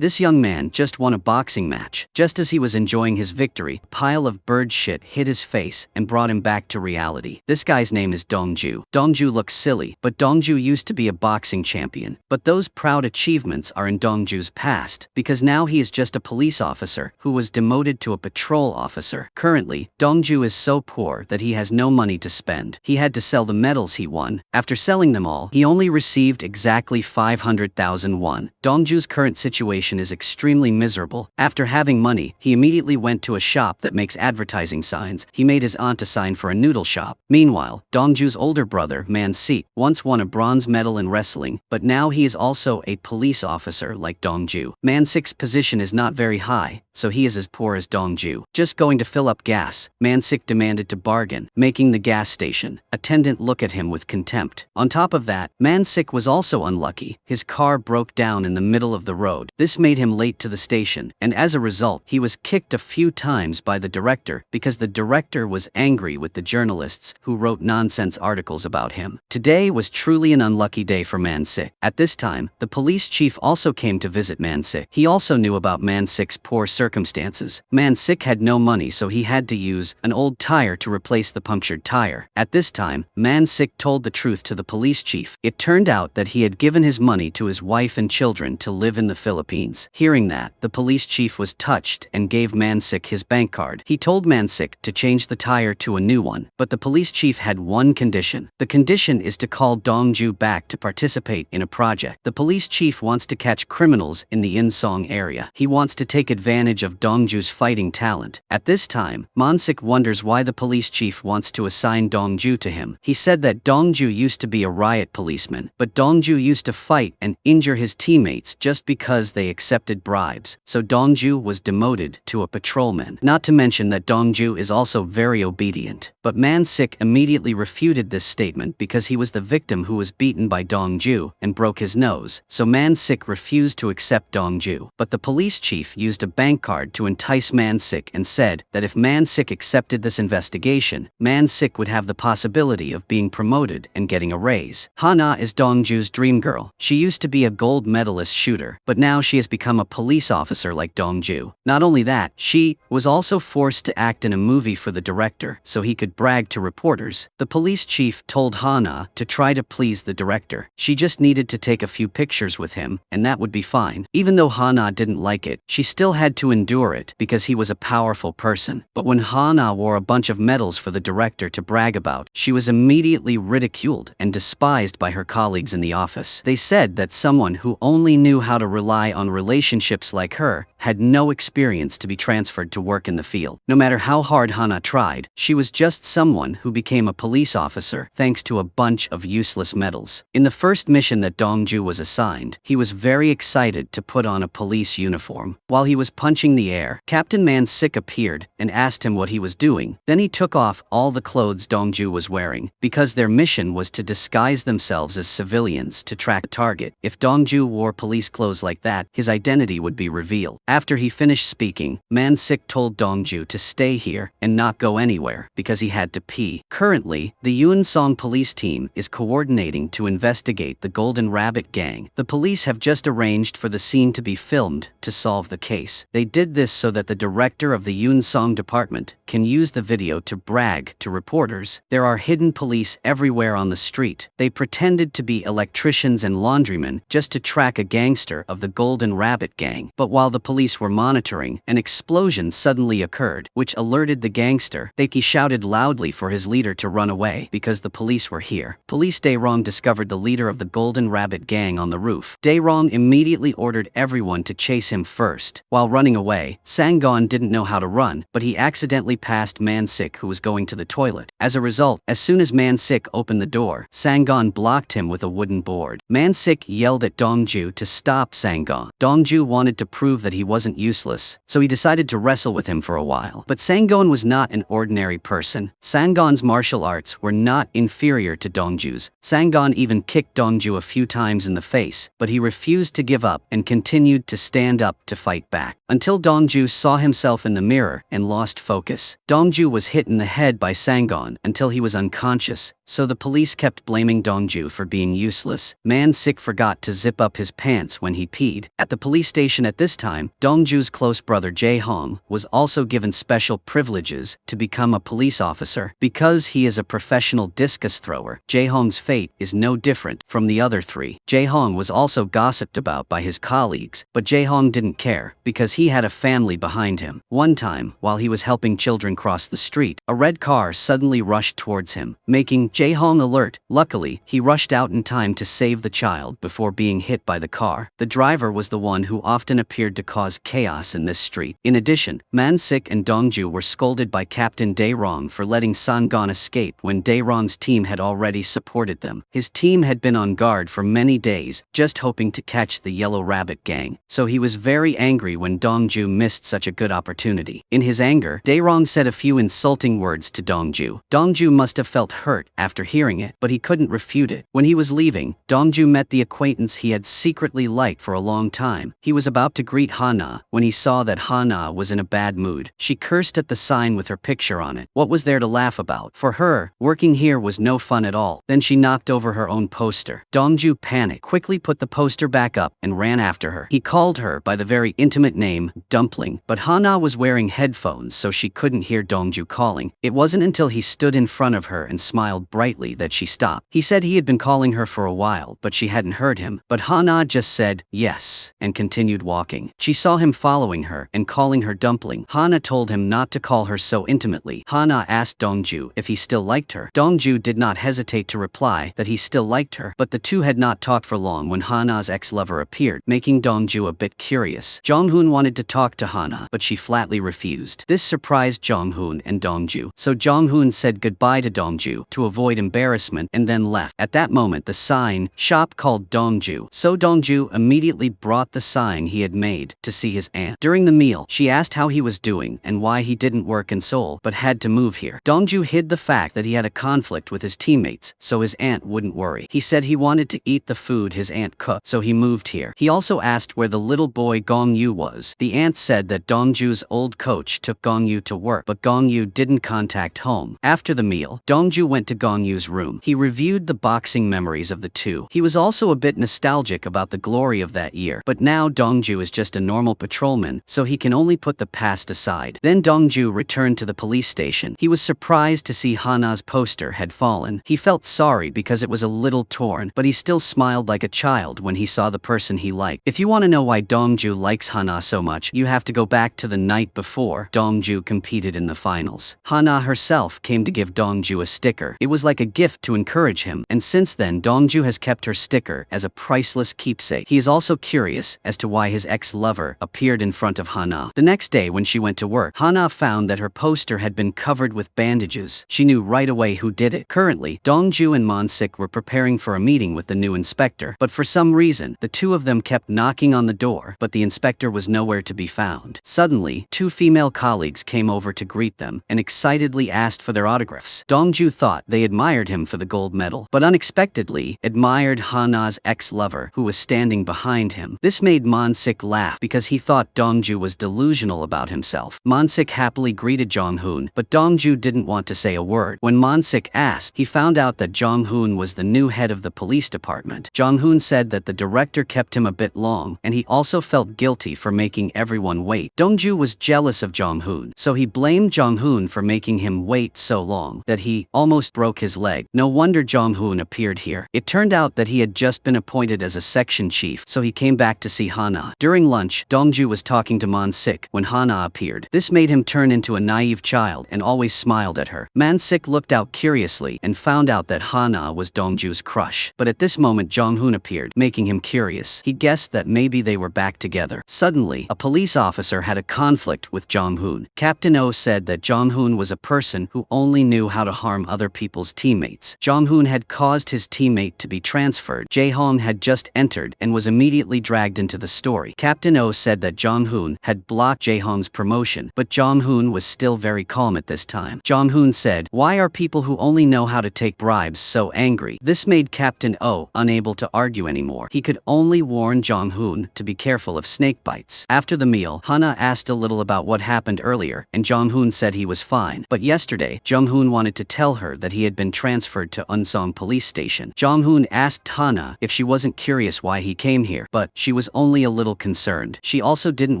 This young man just won a boxing match. Just as he was enjoying his victory, a pile of bird shit hit his face and brought him back to reality. This guy's name is Dongju. Dongju looks silly, but Dongju used to be a boxing champion. But those proud achievements are in Dongju's past, because now he is just a police officer who was demoted to a patrol officer. Currently, Dongju is so poor that he has no money to spend. He had to sell the medals he won. After selling them all, he only received exactly 500,000 won. Dongju's current situation is extremely miserable. After having money, he immediately went to a shop that makes advertising signs. He made his aunt a sign for a noodle shop. Meanwhile, Dongju's older brother, Man Sik, once won a bronze medal in wrestling, but now he is also a police officer like Dongju. Man Sik's position is not very high, so he is as poor as Dongju. Just going to fill up gas, Man Sik demanded to bargain, making the gas station attendant look at him with contempt. On top of that, Man Sik was also unlucky. His car broke down in the middle of the road. This made him late to the station, and as a result, he was kicked a few times by the director because the director was angry with the journalists who wrote nonsense articles about him. Today was truly an unlucky day for Man Sik. At this time, the police chief also came to visit Man Sik. He also knew about Man Sik's poor circumstances. Man Sik had no money, so he had to use an old tire to replace the punctured tire. At this time, Man Sik told the truth to the police chief. It turned out that he had given his money to his wife and children to live in the Philippines. Hearing that, the police chief was touched and gave Man Sik his bank card. He told Man Sik to change the tire to a new one, but the police chief had one condition. The condition is to call Dongju back to participate in a project. The police chief wants to catch criminals in the Insong area. He wants to take advantage of Dongju's fighting talent. At this time, Man Sik wonders why the police chief wants to assign Dongju to him. He said that Dongju used to be a riot policeman, but Dongju used to fight and injure his teammates just because they accepted bribes, so Dongju was demoted to a patrolman. Not to mention that Dongju is also very obedient. But Man Sik immediately refuted this statement because he was the victim who was beaten by Dongju and broke his nose, so Man Sik refused to accept Dongju. But the police chief used a bank card to entice Man Sik and said that if Man Sik accepted this investigation, Man Sik would have the possibility of being promoted and getting a raise. Hana is Dongju's dream girl. She used to be a gold medalist shooter, but now she has become a police officer like Dongju. Not only that, she was also forced to act in a movie for the director so he could brag to reporters. The police chief told Hana to try to please the director. She just needed to take a few pictures with him, and that would be fine. Even though Hana didn't like it, she still had to endure it because he was a powerful person. But when Hana wore a bunch of medals for the director to brag about, she was immediately ridiculed and despised by her colleagues in the office. They said that someone who only knew how to rely on relationships like her had no experience to be transferred to work in the field. No matter how hard Hana tried, she was just someone who became a police officer thanks to a bunch of useless medals. In the first mission that Dongju was assigned, he was very excited to put on a police uniform. While he was punching the air, Captain Man Sik appeared and asked him what he was doing. Then he took off all the clothes Dongju was wearing, because their mission was to disguise themselves as civilians to track a target. If Dongju wore police clothes like that, his identity would be revealed. After he finished speaking, Man Sik told Dongju to stay here and not go anywhere because he had to pee. Currently, the Yunsong police team is coordinating to investigate the Golden Rabbit gang. The police have just arranged for the scene to be filmed to solve the case. They did this so that the director of the Yunsong department can use the video to brag to reporters. There are hidden police everywhere on the street. They pretended to be electricians and laundrymen just to track a gangster of the Golden Rabbit gang. But while the police were monitoring, an explosion suddenly occurred, which alerted the gangster. He shouted loudly for his leader to run away because the police were here. Police Daerong discovered the leader of the Golden Rabbit gang on the roof. Daerong immediately ordered everyone to chase him first. While running away, Sanggon didn't know how to run, but he accidentally passed Man Sik, who was going to the toilet. As a result, as soon as Man Sik opened the door, Sanggon blocked him with a wooden board. Man Sik yelled at Dongju to stop Sanggon. Dongju wanted to prove that he wasn't useless, so he decided to wrestle with him for a while. But Sanggon was not an ordinary person. Sanggon's martial arts were not inferior to Dongju's. Sanggon even kicked Dongju a few times in the face, but he refused to give up and continued to stand up to fight back, until Dongju saw himself in the mirror and lost focus. Dongju was hit in the head by Sanggon until he was unconscious, so the police kept blaming Dongju for being useless. Man-sik forgot to zip up his pants when he peed. At the police station at this time, Dongju's close brother Jae-hong was also given special privileges to become a police officer. Because he is a professional discus thrower, Jae-hong's fate is no different from the other three. Jae-hong was also gossiped about by his colleagues, but Jae-hong didn't care, because he had a family behind him. One time, while he was helping children cross the street, a red car suddenly rushed towards him, making Jae-hong alert. Luckily, he rushed out in time to save the child before being hit by the car. The driver was the one who often appeared to cause chaos in this street. In addition, Man-sik and Dongju were scolded by Captain Dae-rong for letting Sang-gon escape when Dae-rong's team had already supported them. His team had been on guard for many days, just hoping to catch the Yellow Rabbit gang, so he was very angry when Dongju missed such a good opportunity. In his anger, Dae-rong said a few insulting words to Dongju. Dongju must have felt hurt after hearing it, but he couldn't refute it. When he was leaving, Dongju met the acquaintance he had secretly liked for a long time. He was about to greet Hana when he saw that Hana was in a bad mood. She cursed at the sign with her picture on it. What was there to laugh about? For her, working here was no fun at all. Then she knocked over her own poster. Dongju panicked, quickly put the poster back up, and ran after her. He called her by the very intimate name, Dumpling, but Hana was wearing headphones so she couldn't hear Dongju calling. It wasn't until he stood in front of her and smiled brightly that she stopped. He said he had been calling her for a while, but she hadn't heard him. But Hana just said, yes, and continued walking. She saw him following her and calling her Dumpling. Hana told him not to call her so intimately. Hana asked Dongju if he still liked her. Dongju did not hesitate to reply that he still liked her, but the two had not talked for long when Hana's ex-lover appeared, making Dongju a bit curious. Jonghoon wanted to talk to Hana, but she flatly refused. This surprised Jonghoon and Dongju, so Jonghoon said goodbye to Dongju to avoid embarrassment and then left. At that moment, the sign shop called Dongju, so Dongju immediately brought the sign he had made to see his aunt. During the meal, she asked how he was doing and why he didn't work in Seoul but had to move here. Dongju hid the fact that he had a conflict with his teammates so his aunt wouldn't worry. He said he wanted to eat the food his aunt cooked, so he moved here. He also asked where the little boy Gong Yu was. The aunt said that Dongju's old coach took Gong Yu to work, but Gong Yu didn't contact home. After the meal, Dongju went to Gong Yu's room. He reviewed the boxing memories of the two. He was also a bit nostalgic about the glory of that year, but now Dongju is just a normal patrolman, so he can only put the past aside. Then Dongju returned to the police station. He was surprised to see Hana's poster had fallen. He felt sorry because it was a little torn, but he still smiled like a child when he saw the person he liked. If you want to know why Dongju likes Hana so much, you have to go back to the night before Dongju competed in the finals. Hana herself came to give Dongju a sticker. It was like a gift to encourage him, and since then Dongju has kept her sticker as a priceless keepsake. He is also curious as to why his ex-lover appeared in front of Hana. The next day when she went to work, Hana found that her poster had been covered with bandages. She knew right away who did it. Currently, Dongju and Man-sik were preparing for a meeting with the new inspector, but for some reason, the two of them kept knocking on the door, but the inspector was nowhere to be found. Suddenly, two female colleagues came over to greet them and excitedly asked for their autographs. Dongju thought they admired him for the gold medal, but unexpectedly admired Hana's ex-lover who was standing behind him. This made Man-sik laugh because he thought Dongju was delusional about himself. Man-sik happily greeted Jonghoon, but Dongju didn't want to say a word. When Man-sik asked, he found out that Jonghoon was the new head of the police department. Jonghoon said that the director kept him a bit long, and he also felt guilty for making everyone wait. Dongju was jealous of Jonghoon, so he blamed Jonghoon for making him wait so long that he almost broke his leg. No wonder Jonghoon appeared here. It turned out that he had just been appointed as a section chief, so he came back to see Hana. During lunch, Dongju was talking to Man-sik when Hana appeared. This made him turn into a naive child and always smiled at her. Man-sik looked out curiously and found out that Hana was Dongju's crush. But at this moment Jonghoon appeared, making him curious. He guessed that maybe they were back together. Suddenly, a police officer had a conflict with Jonghoon. Captain Oh said that Jonghoon was a person who only knew how to harm other people's teammates. Jonghoon had caused his teammate to be transferred. Jae-hong had just entered and was immediately dragged into the story. Captain Oh said that Jonghoon had blocked Jae-hong's promotion, but Jonghoon was still very calm at this time. Jonghoon said, "Why are people who only know how to take bribes so angry?" This made Captain Oh unable to argue anymore. He could only warn Jonghoon to be careful of snake bites. After the meal, Hana asked a little about what happened earlier, and Jonghoon said he was fine. But yesterday, Jonghoon wanted to tell her that he had been transferred to Unsong police station. Jong-hoon asked Hana if she wasn't curious why he came here, but she was only a little concerned. She also didn't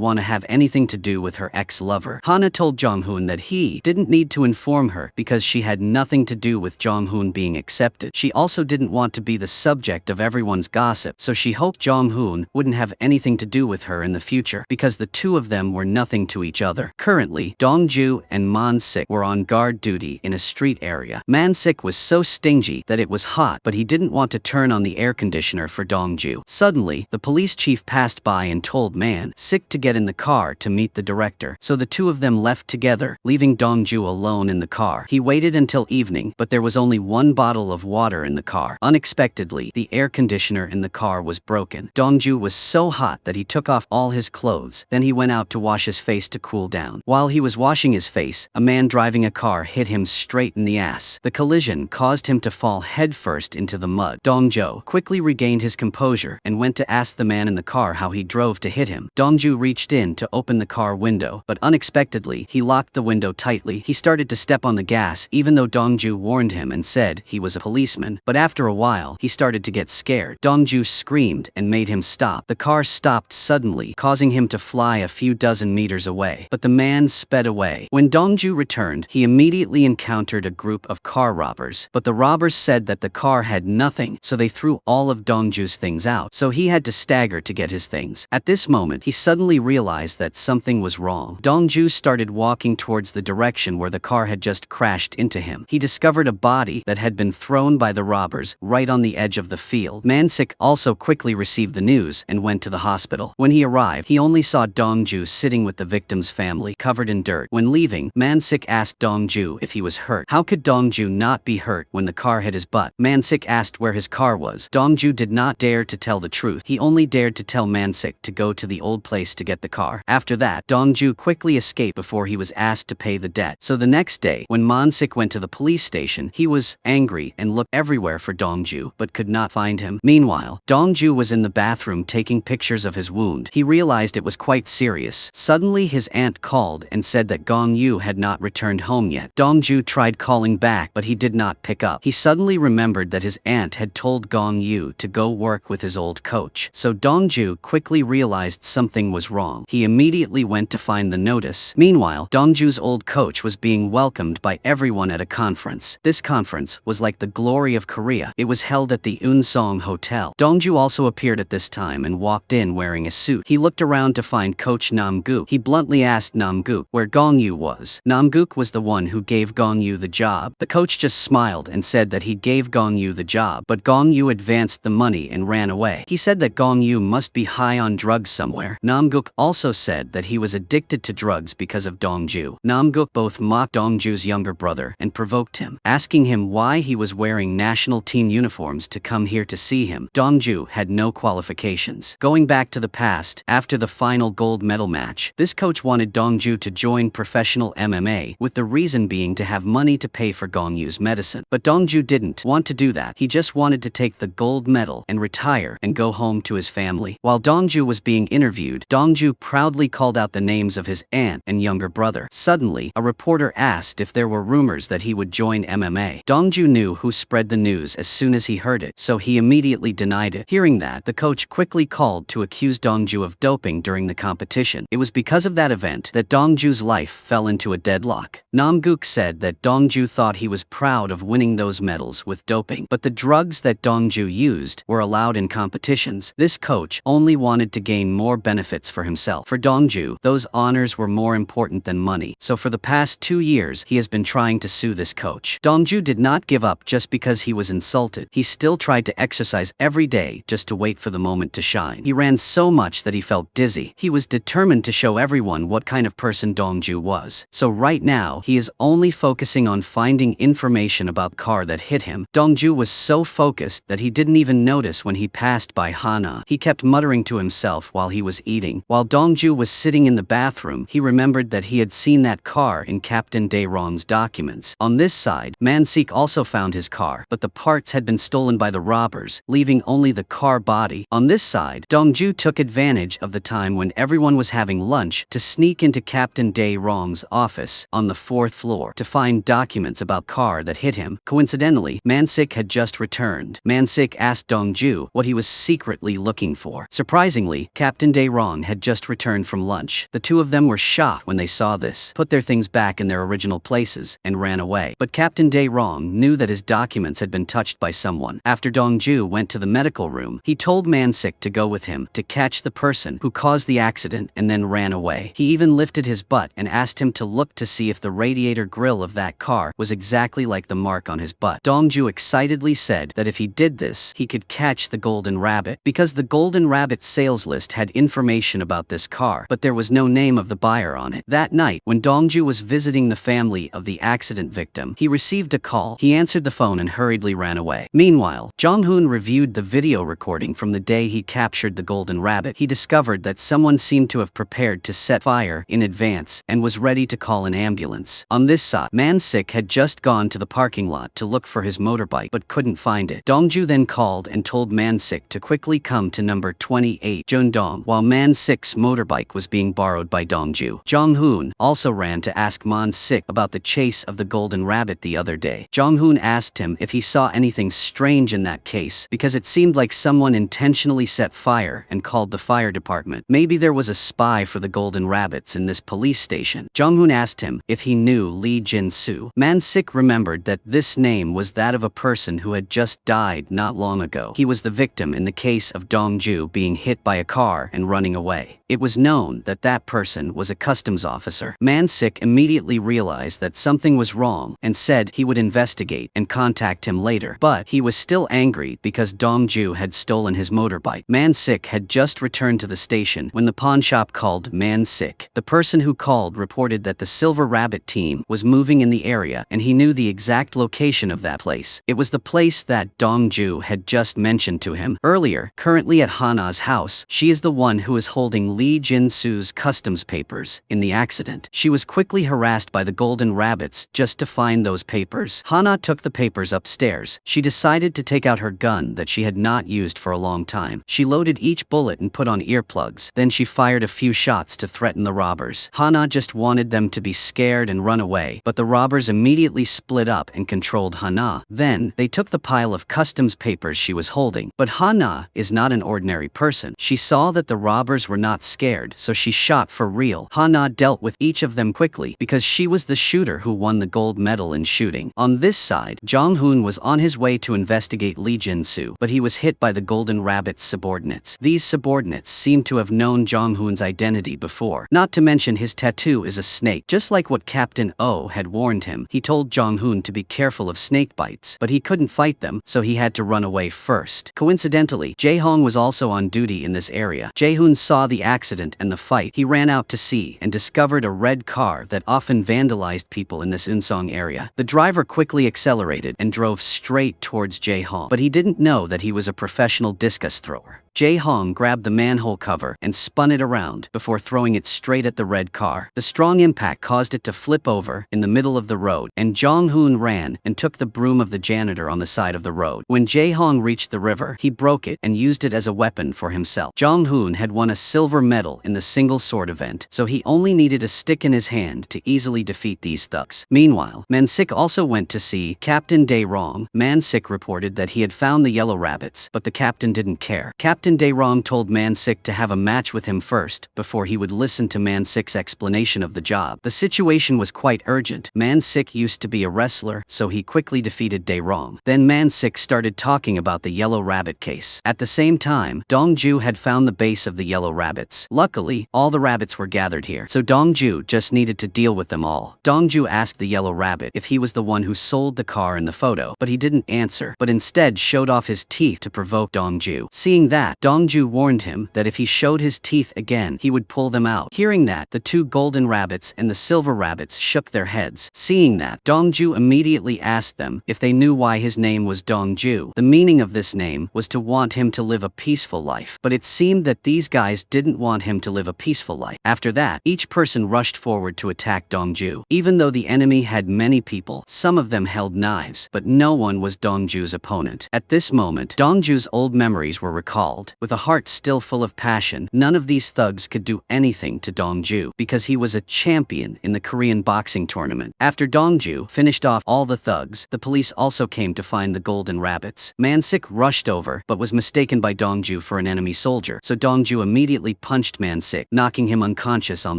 want to have anything to do with her ex-lover. Hana told Jong-hoon that he didn't need to inform her because she had nothing to do with Jong-hoon being accepted. She also didn't want to be the subject of everyone's gossip, so she hoped Jong-hoon wouldn't have anything to do with her in the future because the two of them were nothing to each other. Currently, Dong-ju and Man-sik were on guard duty in a street area. Man-sik was so stingy that it was hot, but he didn't want to turn on the air conditioner for Dong-ju. Suddenly, the police chief passed by and told Man-sik to get in the car to meet the director, so the two of them left together, leaving Dong-ju alone in the car. He waited until evening, but there was only one bottle of water in the car. Unexpectedly, the air conditioner in the car was broken. Dong-ju was so hot that he took off all his clothes. Then he went out to wash his face to cool down. While he was washing his face, a man driving a car hit him straight in the ass. The collision caused him to fall headfirst into the mud. Dong-ju quickly regained his composure and went to ask the man in the car how he drove to hit him. Dong-ju reached in to open the car window, but unexpectedly, he locked the window tightly. He started to step on the gas even though Dong-ju warned him and said he was a policeman, but after a while, he started to get scared. Dong-ju screamed and made him stop. The car stopped suddenly, causing him to fly a few dozen meters away, but the man sped away. When Dong-ju returned, he immediately encountered a group of car robbers, but the robbers said that the car had nothing, so they threw all of Dong-ju's things out, so he had to stagger to get his things. At this moment, he suddenly realized that something was wrong. Dong-ju started walking towards the direction where the car had just crashed into him. He discovered a body that had been thrown by the robbers right on the edge of the field. Man-sik also quickly received the news and went to the hospital. When he arrived, he only saw Dong-ju sitting with the victim's family, covered in dirt. When leaving, Man-sik asked Dong-ju if he was hurt. How could Dong-ju not be hurt when the car hit his butt? Man-sik asked where his car was. Dong-ju did not dare to tell the truth. He only dared to tell Man-sik to go to the old place to get the car. After that, Dong-ju quickly escaped before he was asked to pay the debt. So the next day, when Man-sik went to the police station, he was angry and looked everywhere for Dong-ju, but could not find him. Meanwhile, Dong-ju was in the bathroom taking pictures of his wound. He realized it was quite serious. Suddenly, his aunt called and said that Gong-yu had not returned home yet. Dong-ju tried calling back, but he did not pick up. He suddenly remembered that his aunt had told Gong-yu to go work with his old coach. So Dong-ju quickly realized something was wrong. He immediately went to find the notice. Meanwhile, Dong-ju's old coach was being welcomed by everyone at a conference. This conference was like the glory of Korea. It was held at the Unsong Hotel. Dong-ju also appeared at this time and walked in wearing a suit. He looked around to find Coach Nam-guk. He bluntly asked Nam-guk where Gong-yu was. Nam-guk was the one who gave Gong-yu the job. The coach just smiled and said that he gave Gong-yu the job, but Gong-yu advanced the money and ran away. He said that Gong-yu must be high on drugs somewhere. Nam-guk also said that he was addicted to drugs because of Dong-ju. Nam-guk both mocked Dong-ju's younger brother and provoked him, asking him why he was wearing national team uniforms to come here to see him. Dong-ju had no qualifications. Going back to the past, after the final gold medal match, this coach wanted Dong-ju to join professional MMA, with the reason being to have money to pay for Gong-yu's medicine. But Dong-ju didn't want to do that. He just wanted to take the gold medal and retire and go home to his family. While Dong-ju was being interviewed, Dong-ju proudly called out the names of his aunt and younger brother. Suddenly, a reporter asked if there were rumors that he would join MMA. Dong-ju knew who spread the news as soon as he heard it, so he immediately denied it. Hearing that, the coach quickly called to accuse Dong-ju of doping during the competition. It was because of that event that Dong-ju's life fell into a deadlock. Nam-guk said that Dong-ju thought he was proud of winning those medals with doping, but the drugs that Dong-ju used were allowed in competitions. This coach only wanted to gain more benefits for himself. For Dong-ju, those honors were more important than money, so for the past 2 years, he has been trying to sue this coach. Dong-ju did not give up just because he was insulted. He still tried to exercise every day just to wait for the moment to shine. He ran so much that he felt dizzy. He was determined to show everyone what kind of person Dong-ju was. So right now, he is only focusing on finding information about the car that hit him. Dong-ju was so focused that he didn't even notice when he passed by Hana. He kept muttering to himself while he was eating. While Dong-ju was sitting in the bathroom, he remembered that he had seen that car in Captain Dae-rong's documents. On this side, Man-sik also found his car, but the parts had been stolen by the robbers, leaving only the car body. On this side, Dong-ju took advantage of the time when everyone was having lunch to sneak into Captain Dae-rong's office on the 4th floor to find documents about car car that hit him. Coincidentally, Man-sik had just returned. Man-sik asked Dong-ju what he was secretly looking for. Surprisingly, Captain Dae-rong had just returned from lunch. The two of them were shocked when they saw this, put their things back in their original places, and ran away. But Captain Dae-rong knew that his documents had been touched by someone. After Dong-ju went to the medical room, he told Man-sik to go with him to catch the person who caused the accident and then ran away. He even lifted his butt and asked him to look to see if the radiator grill of that car was exactly like the mark on his butt. Dong-ju excitedly said that if he did this, he could catch the Golden Rabbit, because the Golden Rabbit sales list had information about this car, but there was no name of the buyer on it. That night, when Dong-ju was visiting the family of the accident victim, he received a call. He answered the phone and hurriedly ran away. Meanwhile, Jong-hoon reviewed the video recording from the day he captured the Golden Rabbit. He discovered that someone seemed to have prepared to set fire in advance and was ready to call an ambulance. On this side, Man-sik had just gone to the parking lot to look for his motorbike but couldn't find it. Dong-ju then called and told Man-sik to quickly come to number 28 Jeondong while Man-sik's motorbike was being borrowed by Dong-ju. Jong-hoon also ran to ask Man-sik about the chase of the Golden Rabbit the other day. Jong-hoon asked him if he saw anything strange in that case, because it seemed like someone intentionally set fire and called the fire department. Maybe there was a spy for the Golden Rabbits in this police station. Jong-hoon asked him if he knew Lee Jin-soo. Man-sik remembered that this name was that of a person who had just died not long ago. He was the victim in the case of Dong-ju being hit by a car and running away. It was known that that person was a customs officer. Man-sik immediately realized that something was wrong and said he would investigate and contact him later. But he was still angry because Dong-ju had stolen his motorbike. Man-sik had just returned to the station when the pawn shop called Man-sik. The person who called reported that the Silver Rabbit team was moving in the area and he knew the exact location of that place. It was the place that Dong-ju had just mentioned to him earlier. Currently at Hana's house, she is the one who is holding Lee Jin-soo's customs papers in the accident. She was quickly harassed by the Golden Rabbits just to find those papers. Hana took the papers upstairs. She decided to take out her gun that she had not used for a long time. She loaded each bullet and put on earplugs. Then she fired a few shots to threaten the robbers. Hana just wanted them to be scared and run away, but the robbers immediately split up and controlled Hana. Then, they took the pile of customs papers she was holding. But Hana is not an ordinary person. She saw that the robbers were not scared, so she shot for real. Hana dealt with each of them quickly because she was the shooter who won the gold medal in shooting. On this side, Jong-hoon was on his way to investigate Lee Jin-soo, but he was hit by the Golden Rabbit's subordinates. These subordinates seemed to have known Jong-hoon's identity before. Not to mention his tattoo is a snake. Just like what Captain Oh had warned him, he told Jong-hoon to be careful of snake bites, but he couldn't fight them, so he had to run away first. Coincidentally, Jae-hong was also on duty in this area. Jae-hoon saw the accident and the fight. He ran out to see and discovered a red car that often vandalized people in this Unsong area. The driver quickly accelerated and drove straight towards Jae-hong, but he didn't know that he was a professional discus thrower. Jae-hong grabbed the manhole cover and spun it around before throwing it straight at the red car. The strong impact caused it to flip over in the middle of the road, and Jong-hoon ran and took the broom of the janitor on the side of the road. When Jae-hong reached the river, he broke it and used it as a weapon for himself. Jong-hoon had won a silver medal in the single sword event, so he only needed a stick in his hand to easily defeat these thugs. Meanwhile, Man-sik also went to see Captain Dae-rong. Man-sik reported that he had found the yellow rabbits, but the captain didn't care. Captain Dae-rong told Man-sik to have a match with him first before he would listen to Man-sik's explanation of the job. The situation was quite urgent. Man-sik used to be a wrestler, so he quickly defeated Dae-rong. Then Man-sik started talking about the yellow rabbit case. At the same time, Dong-ju had found the base of the yellow rabbits. Luckily, all the rabbits were gathered here, so Dong-ju just needed to deal with them all. Dong-ju asked the yellow rabbit if he was the one who sold the car in the photo, but he didn't answer, but instead showed off his teeth to provoke Dong-ju. Seeing that, Dong-ju warned him that if he showed his teeth again, he would pull them out. Hearing that, the two golden rabbits and the silver rabbits shook their heads. Seeing that, Dong-ju immediately asked them if they knew why his name was Dong-ju. The meaning of this name was to want him to live a peaceful life, but it seemed that these guys didn't want him to live a peaceful life. After that, each person rushed forward to attack Dong-ju. Even though the enemy had many people, some of them held knives, but no one was Dong-ju's opponent. At this moment, Dong-ju's old memories were recalled. yelled. With a heart still full of passion, none of these thugs could do anything to Dongju because he was a champion in the Korean boxing tournament. After Dongju finished off all the thugs, the police also came to find the golden rabbits. Man-sik rushed over but was mistaken by Dongju for an enemy soldier, so Dongju immediately punched Man-sik, knocking him unconscious on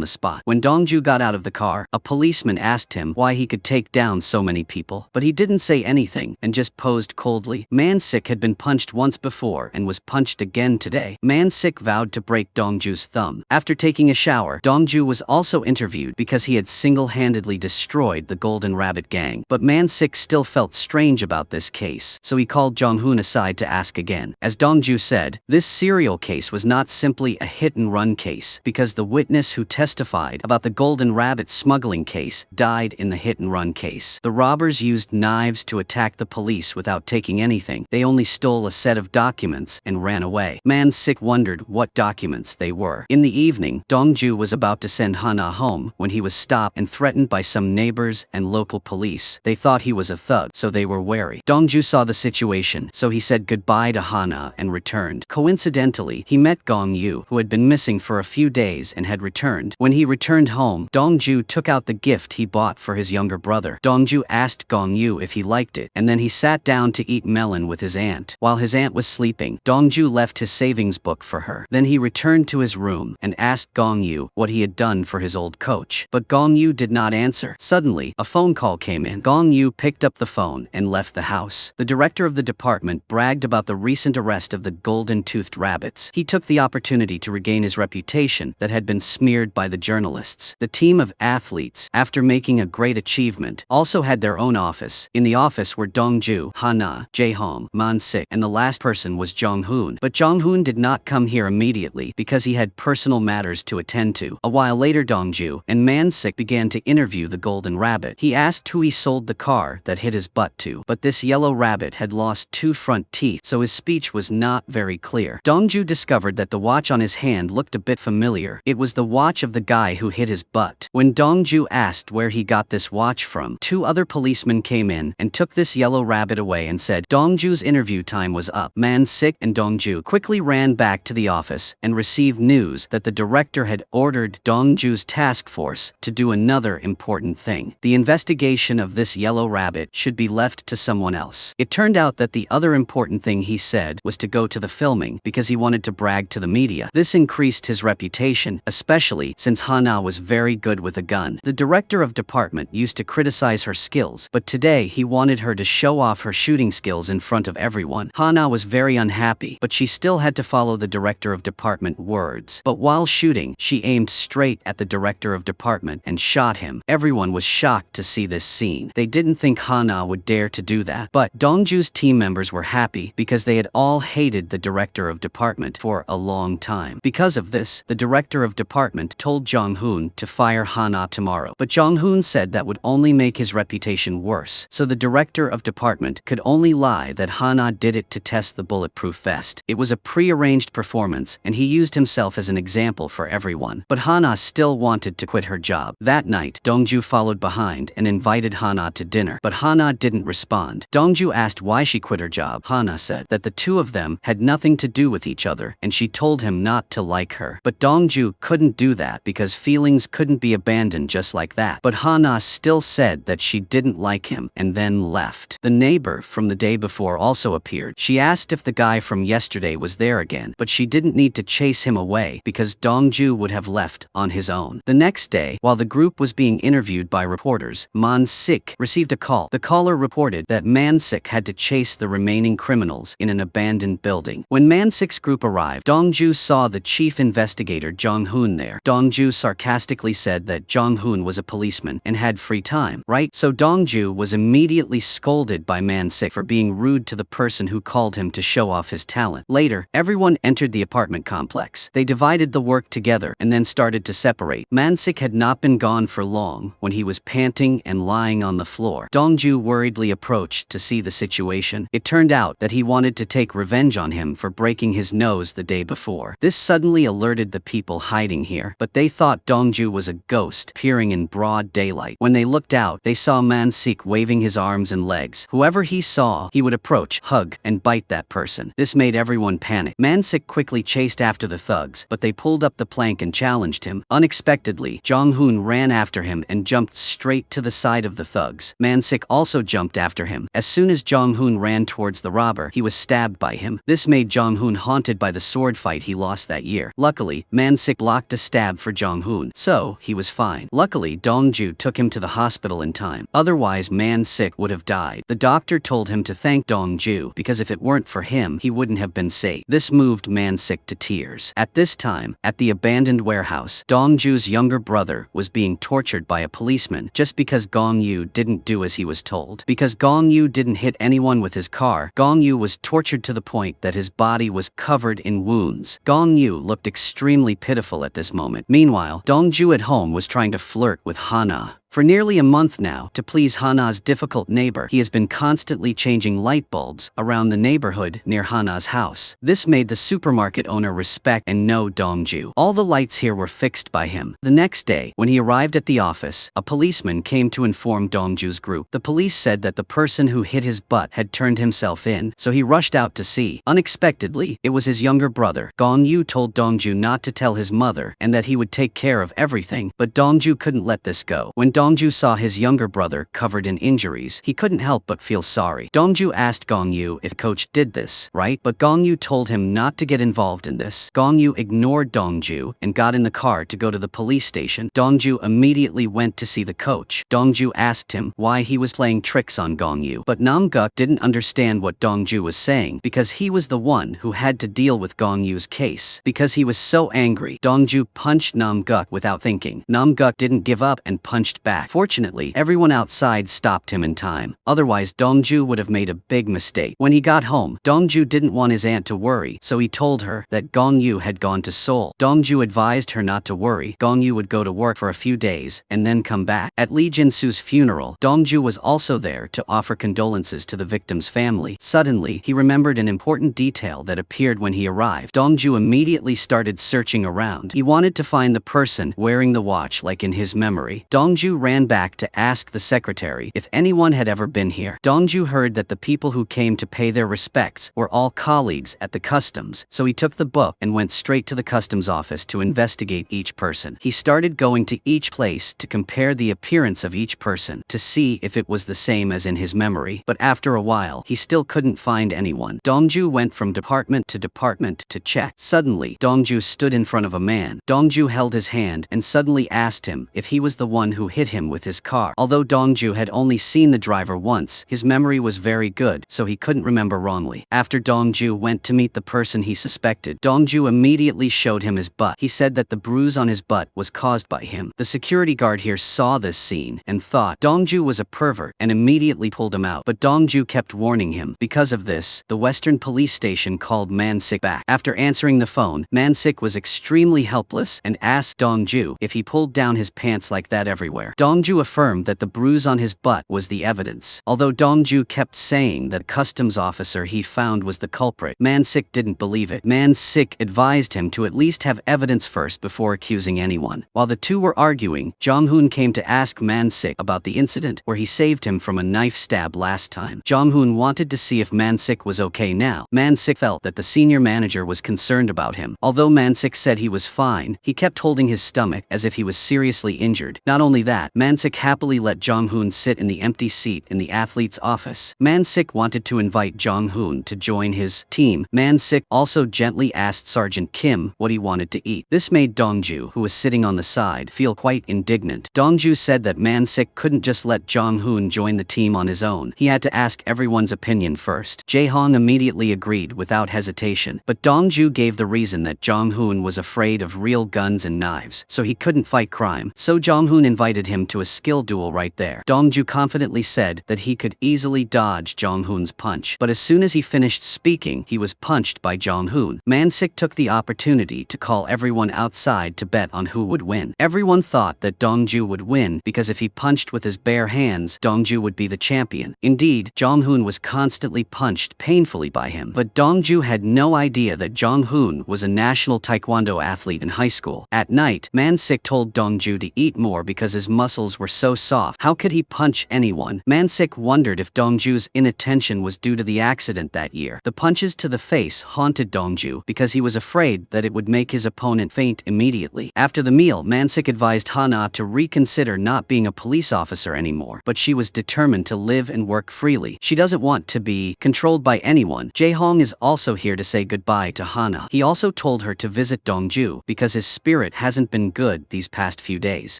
the spot. When Dongju got out of the car, a policeman asked him why he could take down so many people, but he didn't say anything and just posed coldly. Man-sik had been punched once before and was punched again today. Man-sik vowed to break Dongju's thumb. After taking a shower, Dongju was also interviewed because he had single-handedly destroyed the Golden Rabbit gang. But Man-sik still felt strange about this case, so he called Jong-hoon aside to ask again. As Dongju said, this serial case was not simply a hit-and-run case, because the witness who testified about the Golden Rabbit smuggling case died in the hit-and-run case. The robbers used knives to attack the police without taking anything. They only stole a set of documents and ran away. Man-sik wondered what documents they were. In the evening, Dongju was about to send Hana home when he was stopped and threatened by some neighbors and local police. They thought he was a thug, so they were wary. Dongju saw the situation, so he said goodbye to Hana and returned. Coincidentally, he met Gong Yu, who had been missing for a few days and had returned. When he returned home, Dongju took out the gift he bought for his younger brother. Dongju asked Gong Yu if he liked it, and then he sat down to eat melon with his aunt. While his aunt was sleeping, Dongju left his savings book for her. Then he returned to his room and asked Gong Yu what he had done for his old coach. But Gong Yu did not answer. Suddenly, a phone call came in. Gong Yu picked up the phone and left the house. The director of the department bragged about the recent arrest of the golden-toothed rabbits. He took the opportunity to regain his reputation that had been smeared by the journalists. The team of athletes, after making a great achievement, also had their own office. In the office were Dongju, Hana, Jae-hong, Man-sik, and the last person was Jong-hoon. But Jong-hoon did not come here immediately because he had personal matters to attend to. A while later, Dongju and Man-sik began to interview the golden rabbit. He asked who he sold the car that hit his butt to, but this yellow rabbit had lost 2 front teeth, so his speech was not very clear. Dongju discovered that the watch on his hand looked a bit familiar. It was the watch of the guy who hit his butt. When Dongju asked where he got this watch from, 2 other policemen came in and took this yellow rabbit away and said Dongju's interview time was up. Man-sik and Dongju quickly ran back to the office and received news that the director had ordered Dongju's task force to do another important thing. The investigation of this yellow rabbit should be left to someone else. It turned out that the other important thing he said was to go to the filming because he wanted to brag to the media. This increased his reputation, especially since Hana was very good with a gun. The director of department used to criticize her skills, but today he wanted her to show off her shooting skills in front of everyone. Hana was very unhappy, but she still had to follow the director of department words. But while shooting, she aimed straight at the director of department and shot him. Everyone was shocked to see this scene. They didn't think Hana would dare to do that. But Dongju's team members were happy because they had all hated the director of department for a long time. Because of this, the director of department told Jong-hoon to fire Hana tomorrow. But Jong-hoon said that would only make his reputation worse. So the director of department could only lie that Hana did it to test the bulletproof vest. It was a pre-arranged performance, and he used himself as an example for everyone. But Hana still wanted to quit her job. That night, Dongju followed behind and invited Hana to dinner. But Hana didn't respond. Dongju asked why she quit her job. Hana said that the 2 of them had nothing to do with each other, and she told him not to like her. But Dongju couldn't do that because feelings couldn't be abandoned just like that. But Hana still said that she didn't like him and then left. The neighbor from the day before also appeared. She asked if the guy from yesterday was there again, but she didn't need to chase him away because Dongju would have left on his own. The next day, while the group was being interviewed by reporters, Man-sik received a call. The caller reported that Man-sik had to chase the remaining criminals in an abandoned building. When Man-sik's group arrived, Dongju saw the chief investigator Jong-hoon there. Dongju sarcastically said that Jong-hoon was a policeman and had free time, right? So Dongju was immediately scolded by Man-sik for being rude to the person who called him to show off his talent. Later, everyone entered the apartment complex. They divided the work together and then started to separate. Man-sik had not been gone for long when he was panting and lying on the floor. Dongju worriedly approached to see the situation. It turned out that he wanted to take revenge on him for breaking his nose the day before. This suddenly alerted the people hiding here, but they thought Dongju was a ghost peering in broad daylight. When they looked out, they saw Man-sik waving his arms and legs. Whoever he saw, he would approach, hug, and bite that person. This made everyone everyone panicked. Man-sik quickly chased after the thugs, but they pulled up the plank and challenged him. Unexpectedly, Jong-hoon ran after him and jumped straight to the side of the thugs. Man-sik also jumped after him. As soon as Jong-hoon ran towards the robber, he was stabbed by him. This made Jong-hoon haunted by the sword fight he lost that year. Luckily, Man-sik blocked a stab for Jong-hoon, so he was fine. Luckily, Dong-ju took him to the hospital in time. Otherwise, Man-sik would have died. The doctor told him to thank Dong-ju because if it weren't for him, he wouldn't have been safe. This moved Man-sik to tears. At this time, at the abandoned warehouse, Dong-ju's younger brother was being tortured by a policeman just because Gong-yu didn't do as he was told. Because Gong-yu didn't hit anyone with his car, Gong-yu was tortured to the point that his body was covered in wounds. Gong-yu looked extremely pitiful at this moment. Meanwhile, Dong-ju at home was trying to flirt with Hana. For nearly a month now, to please Hana's difficult neighbor, he has been constantly changing light bulbs around the neighborhood near Hana's house. This made the supermarket owner respect and know Dong-ju. All the lights here were fixed by him. The next day, when he arrived at the office, a policeman came to inform Dong-ju's group. The police said that the person who hit his butt had turned himself in, so he rushed out to see. Unexpectedly, it was his younger brother. Gong-yu told Dong-ju not to tell his mother and that he would take care of everything, but Dong-ju couldn't let this go. When Dong-ju saw his younger brother covered in injuries, he couldn't help but feel sorry. Dong-ju asked Gong-yu if coach did this, right? But Gong-yu told him not to get involved in this. Gong-yu ignored Dong-ju and got in the car to go to the police station. Dong-ju immediately went to see the coach. Dong-ju asked him why he was playing tricks on Gong-yu, but Nam-guk didn't understand what Dong-ju was saying because he was the one who had to deal with Gong-yu's case. Because he was so angry, Dong-ju punched Nam-guk without thinking. Nam-guk didn't give up and punched back. Fortunately, everyone outside stopped him in time. Otherwise, Dong-ju would have made a big mistake. When he got home, Dong-ju didn't want his aunt to worry, so he told her that Gong-yu had gone to Seoul. Dong-ju advised her not to worry. Gong-yu would go to work for a few days and then come back. At Lee Jin-soo's funeral, Dong-ju was also there to offer condolences to the victim's family. Suddenly, he remembered an important detail that appeared when he arrived. Dong-ju immediately started searching around. He wanted to find the person wearing the watch like in his memory. Dong-ju ran back to ask the secretary if anyone had ever been here. Dong-ju heard that the people who came to pay their respects were all colleagues at the customs, so he took the book and went straight to the customs office to investigate each person. He started going to each place to compare the appearance of each person to see if it was the same as in his memory, but after a while, he still couldn't find anyone. Dong-ju went from department to check. Suddenly, Dong-ju stood in front of a man. Dong-ju held his hand and suddenly asked him if he was the one who hit him with his car. Although Dong-ju had only seen the driver once, his memory was very good, so he couldn't remember wrongly. After Dong-ju went to meet the person he suspected, Dong-ju immediately showed him his butt. He said that the bruise on his butt was caused by him. The security guard here saw this scene and thought Dong-ju was a pervert and immediately pulled him out, but Dong-ju kept warning him. Because of this, the Western police station called Man-sik back. After answering the phone, Man-sik was extremely helpless and asked Dong-ju if he pulled down his pants like that everywhere. Dong-ju affirmed that the bruise on his butt was the evidence. Although Dong-ju kept saying that customs officer he found was the culprit, Man-sik didn't believe it. Man-sik advised him to at least have evidence first before accusing anyone. While the two were arguing, Jong-hoon came to ask Man-sik about the incident where he saved him from a knife stab last time. Jong-hoon wanted to see if Man-sik was okay now. Man-sik felt that the senior manager was concerned about him. Although Man-sik said he was fine, he kept holding his stomach as if he was seriously injured. Not only that, Man-sik happily let Jong-hoon sit in the empty seat in the athlete's office. Man-sik wanted to invite Jong-hoon to join his team. Man-sik also gently asked Sergeant Kim what he wanted to eat. This made Dong-ju, who was sitting on the side, feel quite indignant. Dong-ju said that Man-sik couldn't just let Jong-hoon join the team on his own. He had to ask everyone's opinion first. Jae-hong immediately agreed without hesitation, but Dong-ju gave the reason that Jong-hoon was afraid of real guns and knives, so he couldn't fight crime. So Jong-hoon invited him to a skill duel right there. Dong-ju confidently said that he could easily dodge Jong-hoon's punch, but as soon as he finished speaking, he was punched by Jong-hoon. Man-sik took the opportunity to call everyone outside to bet on who would win. Everyone thought that Dong-ju would win because if he punched with his bare hands, Dong-ju would be the champion. Indeed, Jong-hoon was constantly punched painfully by him, but Dong-ju had no idea that Jong-hoon was a national taekwondo athlete in high school. At night, Man-sik told Dong-ju to eat more because his muscles were so soft. How could he punch anyone? Man-sik wondered if Dongju's inattention was due to the accident that year. The punches to the face haunted Dongju because he was afraid that it would make his opponent faint immediately. After the meal, Man-sik advised Hana to reconsider not being a police officer anymore, but she was determined to live and work freely. She doesn't want to be controlled by anyone. Jae-hong is also here to say goodbye to Hana. He also told her to visit Dongju because his spirit hasn't been good these past few days.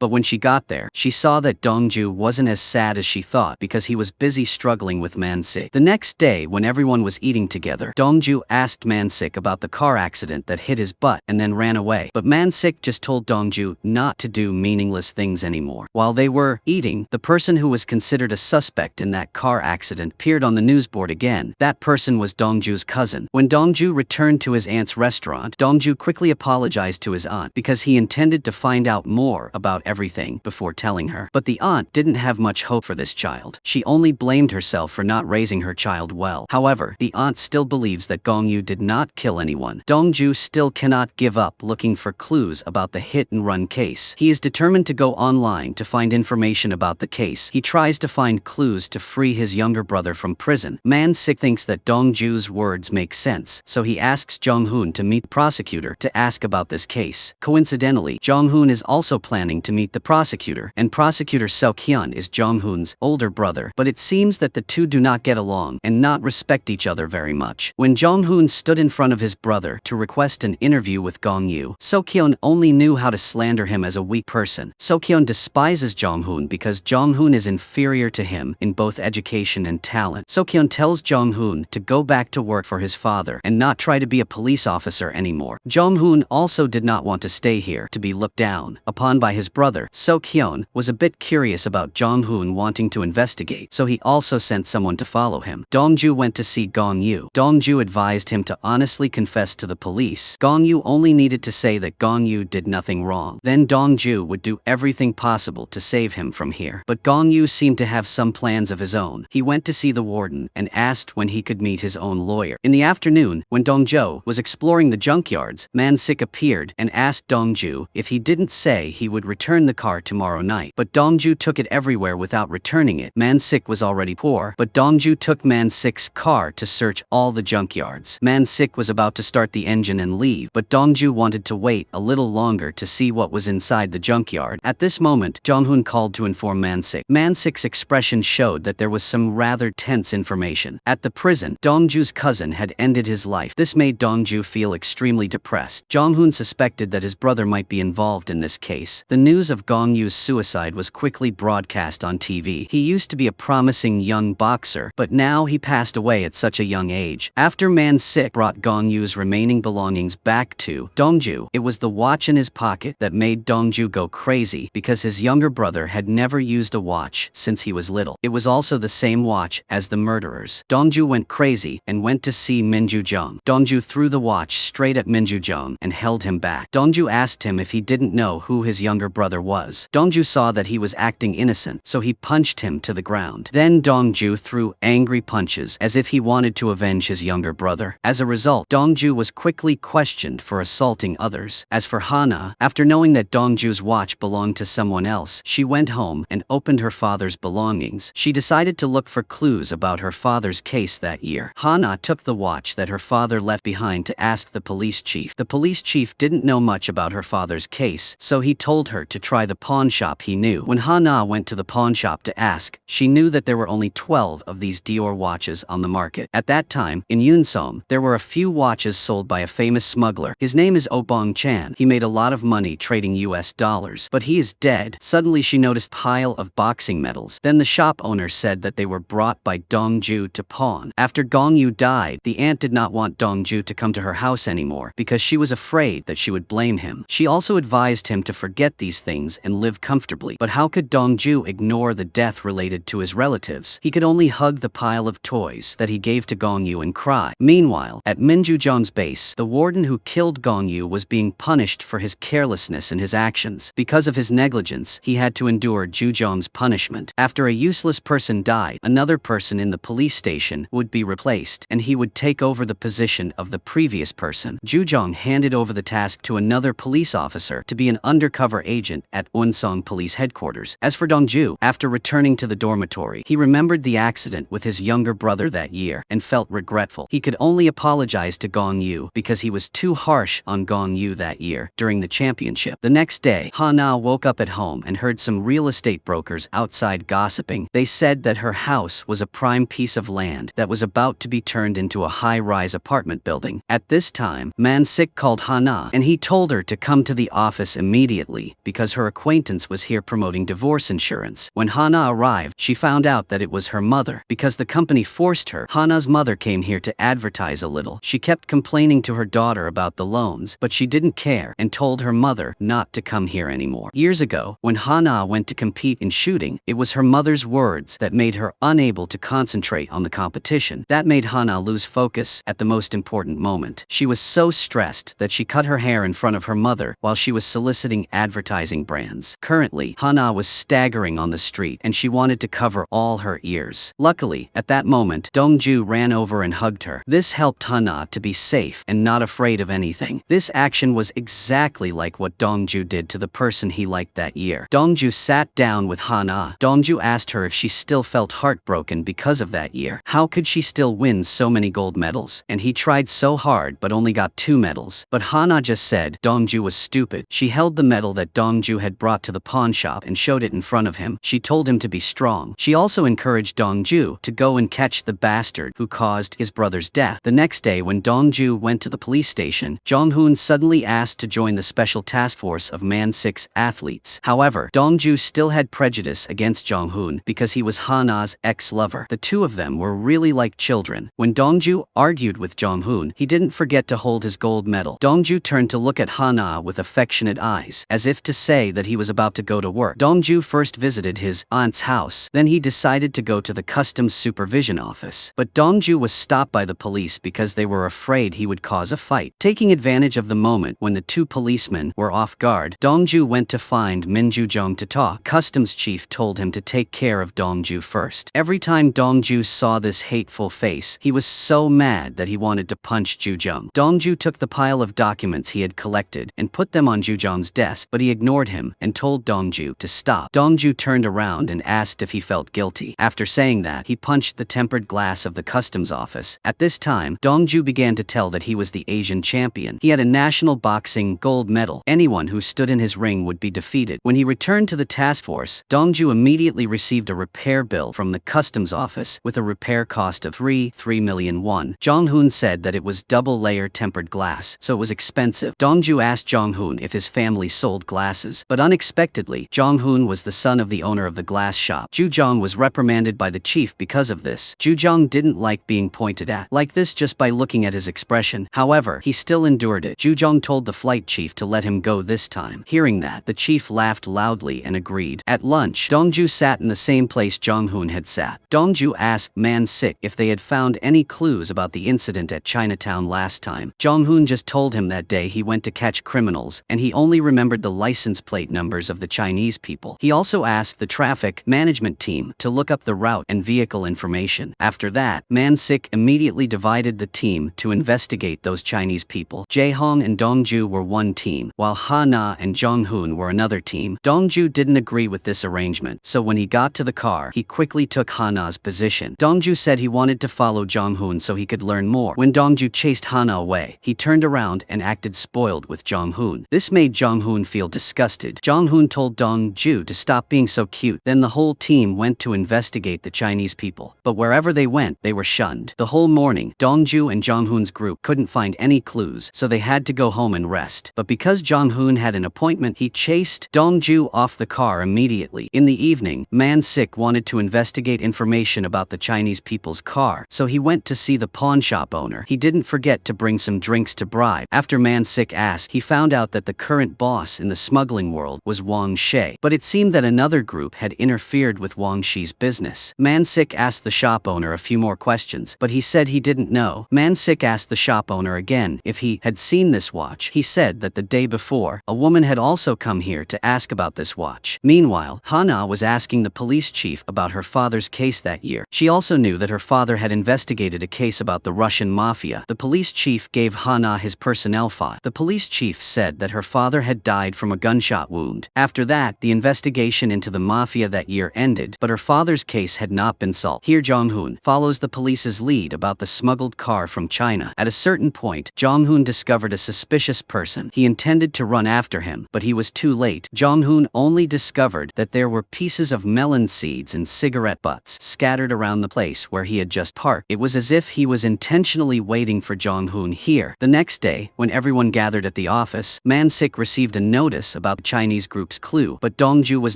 But when she got there, she saw that Dongju wasn't as sad as she thought because he was busy struggling with Man-sik. The next day, when everyone was eating together, Dongju asked Man-sik about the car accident that hit his butt and then ran away. But Man-sik just told Dongju not to do meaningless things anymore. While they were eating, the person who was considered a suspect in that car accident appeared on the news board again. That person was Dongju's cousin. When Dongju returned to his aunt's restaurant, Dongju quickly apologized to his aunt because he intended to find out more about everything before telling her. But the aunt didn't have much hope for this child. She only blamed herself for not raising her child well. However, the aunt still believes that Gongyu did not kill anyone. Dongju still cannot give up looking for clues about the hit-and-run case. He is determined to go online to find information about the case. He tries to find clues to free his younger brother from prison. Man-sik thinks that Dongju's words make sense, so he asks Jong-hoon to meet the prosecutor to ask about this case. Coincidentally, Jong-hoon is also planning to meet the prosecutor, and Prosecutor Seo-kyun is Jong-hoon's older brother, but it seems that the two do not get along and not respect each other very much. When Jong-hoon stood in front of his brother to request an interview with Gong-yu, Seo-kyun only knew how to slander him as a weak person. Seo-kyun despises Jong-hoon because Jong-hoon is inferior to him in both education and talent. Seo-kyun tells Jong-hoon to go back to work for his father and not try to be a police officer anymore. Jong-hoon also did not want to stay here to be looked down upon by his brother. Seo-kyun was a bit curious about Jong-hoon wanting to investigate, so he also sent someone to follow him. Dongju went to see Gong-yu. Dongju advised him to honestly confess to the police. Gong-yu only needed to say that Gong-yu did nothing wrong. Then Dongju would do everything possible to save him from here. But Gong-yu seemed to have some plans of his own. He went to see the warden and asked when he could meet his own lawyer. In the afternoon, when Dongjo was exploring the junkyards, Man-sik appeared and asked Dongju if he didn't say he would return the car tomorrow night. But Dongju took it everywhere without returning it. Man-sik was already poor, but Dongju took Man-sik's car to search all the junkyards. Man-sik was about to start the engine and leave, but Dongju wanted to wait a little longer to see what was inside the junkyard. At this moment, Jong-hoon called to inform Man-sik. Man-sik's expression showed that there was some rather tense information. At the prison, Dongju's cousin had ended his life. This made Dongju feel extremely depressed. Jong-hoon suspected that his brother might be involved in this case. The news of Gong-yu's suicide was quickly broadcast on TV. He used to be a promising young boxer, but now he passed away at such a young age. After Man-sik brought Gong-yu's remaining belongings back to Dongju, it was the watch in his pocket that made Dongju go crazy because his younger brother had never used a watch since he was little. It was also the same watch as the murderers. Dongju went crazy and went to see Minju-jung. Dongju threw the watch straight at Minju-jung and held him back. Dongju asked him if he didn't know who his younger brother was. Dongju saw that he was acting innocent, so he punched him to the ground. Then Dongju threw angry punches as if he wanted to avenge his younger brother. As a result, Dongju was quickly questioned for assaulting others. As for Hana, after knowing that Dongju's watch belonged to someone else, she went home and opened her father's belongings. She decided to look for clues about her father's case that year. Hana took the watch that her father left behind to ask the police chief. The police chief didn't know much about her father's case, so he told her to try the pawn shop he knew. When Hana went to the pawn shop to ask, she knew that there were only 12 of these Dior watches on the market. At that time, in Yunsom, there were a few watches sold by a famous smuggler. His name is Obong Chan. He made a lot of money trading US dollars, but he is dead. Suddenly she noticed a pile of boxing medals. Then the shop owner said that they were brought by Dongju to pawn. After Gong-yu died, the aunt did not want Dongju to come to her house anymore because she was afraid that she would blame him. She also advised him to forget these things and live comfortably. But how could Dongju ignore the death related to his relatives? He could only hug the pile of toys that he gave to Gong-yu and cry. Meanwhile, at Minju-jong's base, the warden who killed Gong-yu was being punished for his carelessness and his actions. Because of his negligence, he had to endure Ju-jong's punishment. After a useless person died, another person in the police station would be replaced, and he would take over the position of the previous person. Ju-jong handed over the task to another police officer to be an undercover agent at Unsong police headquarters. As for Dongju, after returning to the dormitory, he remembered the accident with his younger brother that year and felt regretful. He could only apologize to Gong Yu because he was too harsh on Gong Yu that year during the championship. The next day, Hana woke up at home and heard some real estate brokers outside gossiping. They said that her house was a prime piece of land that was about to be turned into a high-rise apartment building. At this time, Man-sik called Hana and he told her to come to the office immediately because her acquaintance was here promoting divorce insurance. When Hana arrived, she found out that it was her mother. Because the company forced her, Hana's mother came here to advertise a little. She kept complaining to her daughter about the loans, but she didn't care and told her mother not to come here anymore. Years ago, when Hana went to compete in shooting, it was her mother's words that made her unable to concentrate on the competition. That made Hana lose focus at the most important moment. She was so stressed that she cut her hair in front of her mother while she was soliciting advertising brands. Currently, Hana was staggering on the street and she wanted to cover all her ears. Luckily, at that moment, Dongju ran over and hugged her. This helped Hana to be safe and not afraid of anything. This action was exactly like what Dongju did to the person he liked that year. Dongju sat down with Hana. Dongju asked her if she still felt heartbroken because of that year. How could she still win so many gold medals? And he tried so hard but only got 2 medals. But Hana just said Dongju was stupid. She held the medal that Dongju had brought to the pawn shop and showed it in front of him. She told him to be strong. She also encouraged Dongju to go and catch the bastard who caused his brother's death. The next day, when Dongju went to the police station, Jong-hoon suddenly asked to join the special task force of Man-sik's athletes. However, Dongju still had prejudice against Jong-hoon because he was Hana's ex-lover. The two of them were really like children. When Dongju argued with Jong-hoon, he didn't forget to hold his gold medal. Dongju turned to look at Hana with affectionate eyes, as if to say that he was about to go to work. Dongju first visited his aunt's house, then he decided to go to the customs supervision office. But Dongju was stopped by the police because they were afraid he would cause a fight. Taking advantage of the moment when the 2 policemen were off guard, Dongju went to find Minju Jong to talk. Customs chief told him to take care of Dongju first. Every time Dongju saw this hateful face, he was so mad that he wanted to punch Jujong. Dongju took the pile of documents he had collected and put them on Jujong's desk, but he ignored him and told Dongju to stop. Dongju turned around and asked if he felt guilty. After saying that, he punched the tempered glass of the customs office. At this time, Dongju began to tell that he was the Asian champion. He had a national boxing gold medal. Anyone who stood in his ring would be defeated. When he returned to the task force, Dongju immediately received a repair bill from the customs office with a repair cost of 3 million won. Jong-hoon said that it was double-layer tempered glass, so it was expensive. Dongju asked Jong-hoon if his family sold glasses, but unexpectedly, Jong-hoon was the son of the owner of the glass shop. Jujong was reprimanded by the chief because of this. Jujong didn't like being pointed at like this just by looking at his expression. However, he still endured it. Jujong told the flight chief to let him go this time. Hearing that, the chief laughed loudly and agreed. At lunch, Dongju sat in the same place Jong-hoon had sat. Dongju asked Man-sik if they had found any clues about the incident at Chinatown last time. Jong-hoon just told him that day he went to catch criminals, and he only remembered the license plate numbers of the Chinese people. He also asked the traffic management team to look up the route and vehicle information. After that, Man-sik immediately divided the team to investigate those Chinese people. Jae-hong and Dongju were one team, while Hana and Jong-hoon were another team. Dongju didn't agree with this arrangement, so when he got to the car, he quickly took Hana's position. Dongju said he wanted to follow Jong-hoon so he could learn more. When Dongju chased Hana away, he turned around and acted spoiled with Jong-hoon. This made Jong-hoon feel disgusted. Jong-hoon told Dongju to stop being so cute. Then the whole team went to investigate the Chinese people, but wherever they went, they were shunned. The whole morning, Dongju and Jong-hoon's group couldn't find any clues, so they had to go home and rest. But because Jong-hoon had an appointment, he chased Dongju off the car immediately. In the evening, Man-sik wanted to investigate information about the Chinese people's car, so he went to see the pawn shop owner. He didn't forget to bring some drinks to bribe. After Man-sik asked, he found out that the current boss in the smuggling world was Wang Shi, but it seemed that another group had interfered with Wang Shi's business. Man-sik asked the shop owner a few more questions, but he said he didn't know. Man-sik asked the shop owner again if he had seen this watch. He said that the day before, a woman had also come here to ask about this watch. Meanwhile, Hana was asking the police chief about her father's case that year. She also knew that her father had investigated a case about the Russian mafia. The police chief gave Hana his personnel file. The police chief said that her father had died from a gunshot wound. After After that, the investigation into the mafia that year ended, but her father's case had not been solved. Here Jong-hoon follows the police's lead about the smuggled car from China. At a certain point, Jong-hoon discovered a suspicious person. He intended to run after him, but he was too late. Jong-hoon only discovered that there were pieces of melon seeds and cigarette butts scattered around the place where he had just parked. It was as if he was intentionally waiting for Jong-hoon here. The next day, when everyone gathered at the office, Man-sik received a notice about the Chinese group's clue, but Dongju was